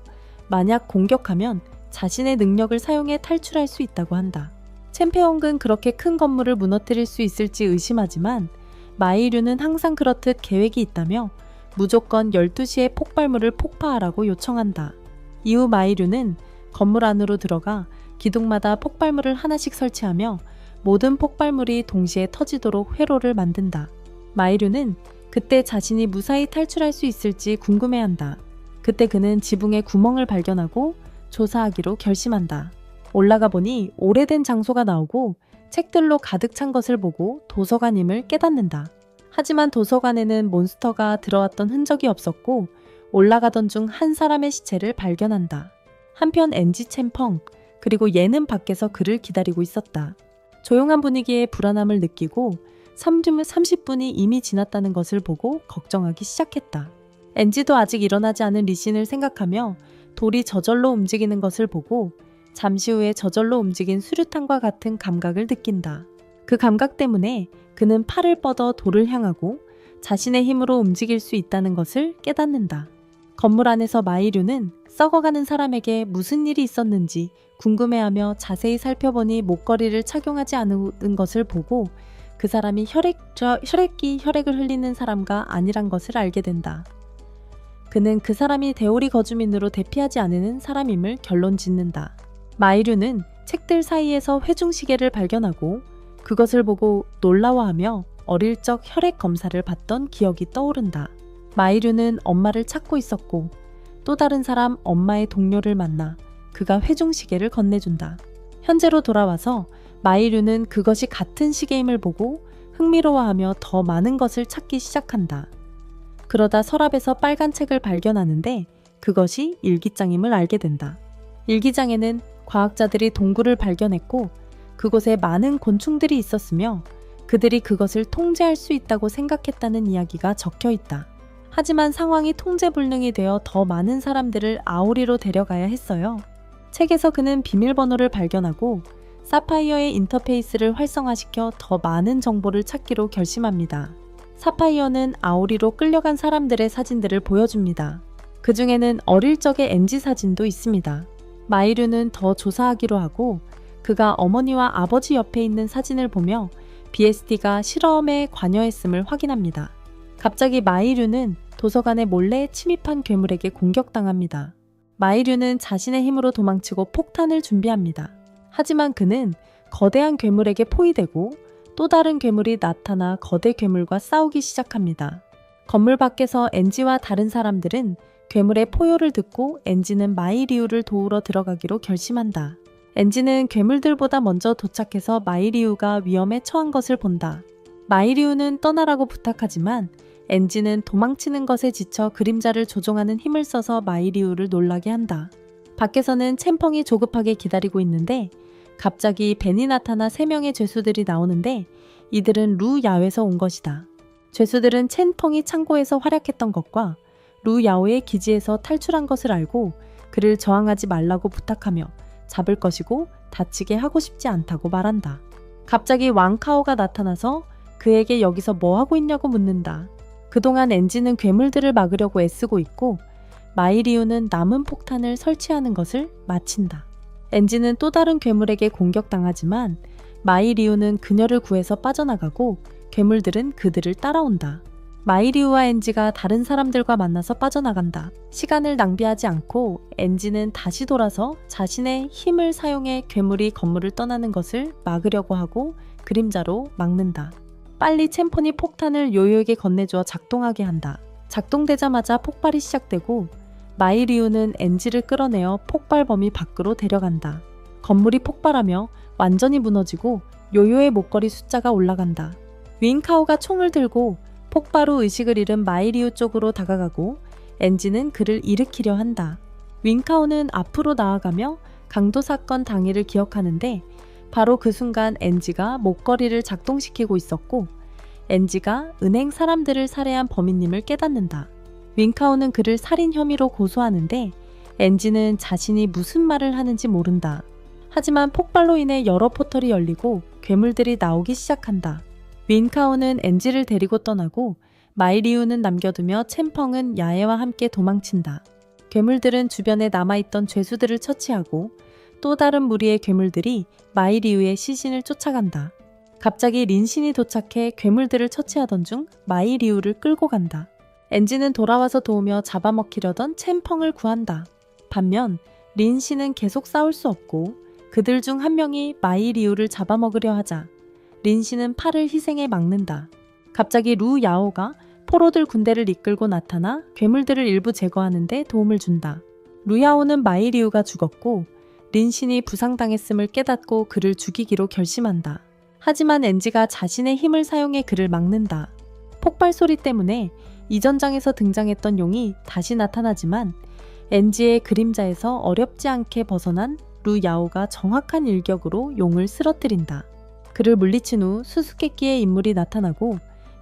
만약 공격하면 자신의 능력을 사용해 탈출할 수 있다고 한다. 챔페옹은 그렇게 큰 건물을 무너뜨릴 수 있을지 의심하지만 마이류는 항상 그렇듯 계획이 있다며 무조건 12시에 폭발물을 폭파하라고 요청한다. 이후 마이류는 건물 안으로 들어가 기둥마다 폭발물을 하나씩 설치하며 모든 폭발물이 동시에 터지도록 회로를 만든다. 마이류는 그때 자신이 무사히 탈출할 수 있을지 궁금해한다. 그때 그는 지붕에 구멍을 발견하고 조사하기로 결심한다. 올라가 보니 오래된 장소가 나오고 책들로 가득 찬 것을 보고 도서관임을 깨닫는다. 하지만 도서관에는 몬스터가 들어왔던 흔적이 없었고 올라가던 중 한 사람의 시체를 발견한다. 한편 엔지 챔펑 그리고 얘는 밖에서 그를 기다리고 있었다. 조용한 분위기에 불안함을 느끼고 30분이 이미 지났다는 것을 보고 걱정하기 시작했다. 엔지도 아직 일어나지 않은 리신을 생각하며 돌이 저절로 움직이는 것을 보고 잠시 후에 저절로 움직인 수류탄과 같은 감각을 느낀다. 그 감각 때문에 그는 팔을 뻗어 돌을 향하고 자신의 힘으로 움직일 수 있다는 것을 깨닫는다. 건물 안에서 마이류는 썩어가는 사람에게 무슨 일이 있었는지 궁금해하며 자세히 살펴보니 목걸이를 착용하지 않은 것을 보고 그 사람이 혈액을 흘리는 사람과 아니란 것을 알게 된다. 그는 그 사람이 데오리 거주민으로 대피하지 않는 사람임을 결론 짓는다. 마이류는 책들 사이에서 회중시계를 발견하고 그것을 보고 놀라워하며 어릴 적 혈액 검사를 받던 기억이 떠오른다. 마이류는 엄마를 찾고 있었고 또 다른 사람 엄마의 동료를 만나 그가 회중시계를 건네준다. 현재로 돌아와서 마이류는 그것이 같은 시계임을 보고 흥미로워하며 더 많은 것을 찾기 시작한다. 그러다 서랍에서 빨간 책을 발견하는데 그것이 일기장임을 알게 된다. 일기장에는 과학자들이 동굴을 발견했고 그곳에 많은 곤충들이 있었으며 그들이 그것을 통제할 수 있다고 생각했다는 이야기가 적혀 있다. 하지만 상황이 통제불능이 되어 더 많은 사람들을 아오리로 데려가야 했어요. 책에서 그는 비밀번호를 발견하고 사파이어의 인터페이스를 활성화시켜 더 많은 정보를 찾기로 결심합니다. 사파이어는 아오리로 끌려간 사람들의 사진들을 보여줍니다. 그 중에는 어릴 적의 엔지 사진도 있습니다. 마이류는 더 조사하기로 하고 그가 어머니와 아버지 옆에 있는 사진을 보며 BSD가 실험에 관여했음을 확인합니다. 갑자기 마이류는 도서관에 몰래 침입한 괴물에게 공격당합니다. 마이류는 자신의 힘으로 도망치고 폭탄을 준비합니다. 하지만 그는 거대한 괴물에게 포위되고 또 다른 괴물이 나타나 거대 괴물과 싸우기 시작합니다. 건물 밖에서 엔지와 다른 사람들은 괴물의 포효를 듣고 엔지는 마이리우를 도우러 들어가기로 결심한다. 엔지는 괴물들보다 먼저 도착해서 마이리우가 위험에 처한 것을 본다. 마이리우는 떠나라고 부탁하지만 엔지는 도망치는 것에 지쳐 그림자를 조종하는 힘을 써서 마이리우를 놀라게 한다. 밖에서는 챔펑이 조급하게 기다리고 있는데 갑자기 벤이 나타나 3명의 죄수들이 나오는데 이들은 루 야오에서 온 것이다. 죄수들은 챔펑이 창고에서 활약했던 것과 루 야오의 기지에서 탈출한 것을 알고 그를 저항하지 말라고 부탁하며 잡을 것이고 다치게 하고 싶지 않다고 말한다. 갑자기 왕카오가 나타나서 그에게 여기서 뭐 하고 있냐고 묻는다. 그동안 엔지는 괴물들을 막으려고 애쓰고 있고 마이리우는 남은 폭탄을 설치하는 것을 마친다. 엔지는 또 다른 괴물에게 공격당하지만 마이리우는 그녀를 구해서 빠져나가고 괴물들은 그들을 따라온다. 마이리우와 엔지가 다른 사람들과 만나서 빠져나간다. 시간을 낭비하지 않고 엔지는 다시 돌아서 자신의 힘을 사용해 괴물이 건물을 떠나는 것을 막으려고 하고 그림자로 막는다. 빨리 챔폰이 폭탄을 요요에게 건네주어 작동하게 한다. 작동되자마자 폭발이 시작되고 마이리우는 엔지를 끌어내어 폭발 범위 밖으로 데려간다. 건물이 폭발하며 완전히 무너지고 요요의 목걸이 숫자가 올라간다. 윙카오가 총을 들고 폭발 후 의식을 잃은 마이리우 쪽으로 다가가고 엔지는 그를 일으키려 한다. 윙카오는 앞으로 나아가며 강도 사건 당일을 기억하는데 바로 그 순간 엔지가 목걸이를 작동시키고 있었고 엔지가 은행 사람들을 살해한 범인임을 깨닫는다. 윙카오는 그를 살인 혐의로 고소하는데 엔지는 자신이 무슨 말을 하는지 모른다. 하지만 폭발로 인해 여러 포털이 열리고 괴물들이 나오기 시작한다. 윙카오는 엔지를 데리고 떠나고 마이리우는 남겨두며 챔펑은 야에와 함께 도망친다. 괴물들은 주변에 남아있던 죄수들을 처치하고 또 다른 무리의 괴물들이 마이리우의 시신을 쫓아간다. 갑자기 린신이 도착해 괴물들을 처치하던 중 마이리우를 끌고 간다. 엔지는 돌아와서 도우며 잡아먹히려던 챔펑을 구한다. 반면 린신은 계속 싸울 수 없고 그들 중 한 명이 마이리우를 잡아먹으려 하자 린신은 팔을 희생해 막는다. 갑자기 루 야오가 포로들 군대를 이끌고 나타나 괴물들을 일부 제거하는데 도움을 준다. 루 야오는 마이리우가 죽었고 린신이 부상당했음을 깨닫고 그를 죽이기로 결심한다. 하지만 엔지가 자신의 힘을 사용해 그를 막는다. 폭발 소리 때문에 이전장에서 등장했던 용이 다시 나타나지만 엔지의 그림자에서 어렵지 않게 벗어난 루 야오가 정확한 일격으로 용을 쓰러뜨린다. 그를 물리친 후 수수께끼의 인물이 나타나고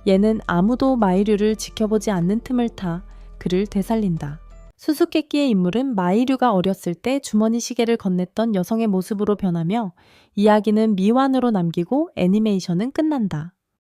얘는 아무도 마이류를 지켜보지 않는 틈을 타 그를 되살린다. 수수께끼의 인물은 마이류가 어렸을 때 주머니 시계를 건넸던 여성의 모습으로 변하며 이야기는 미완으로 남기고 애니메이션은 끝난다.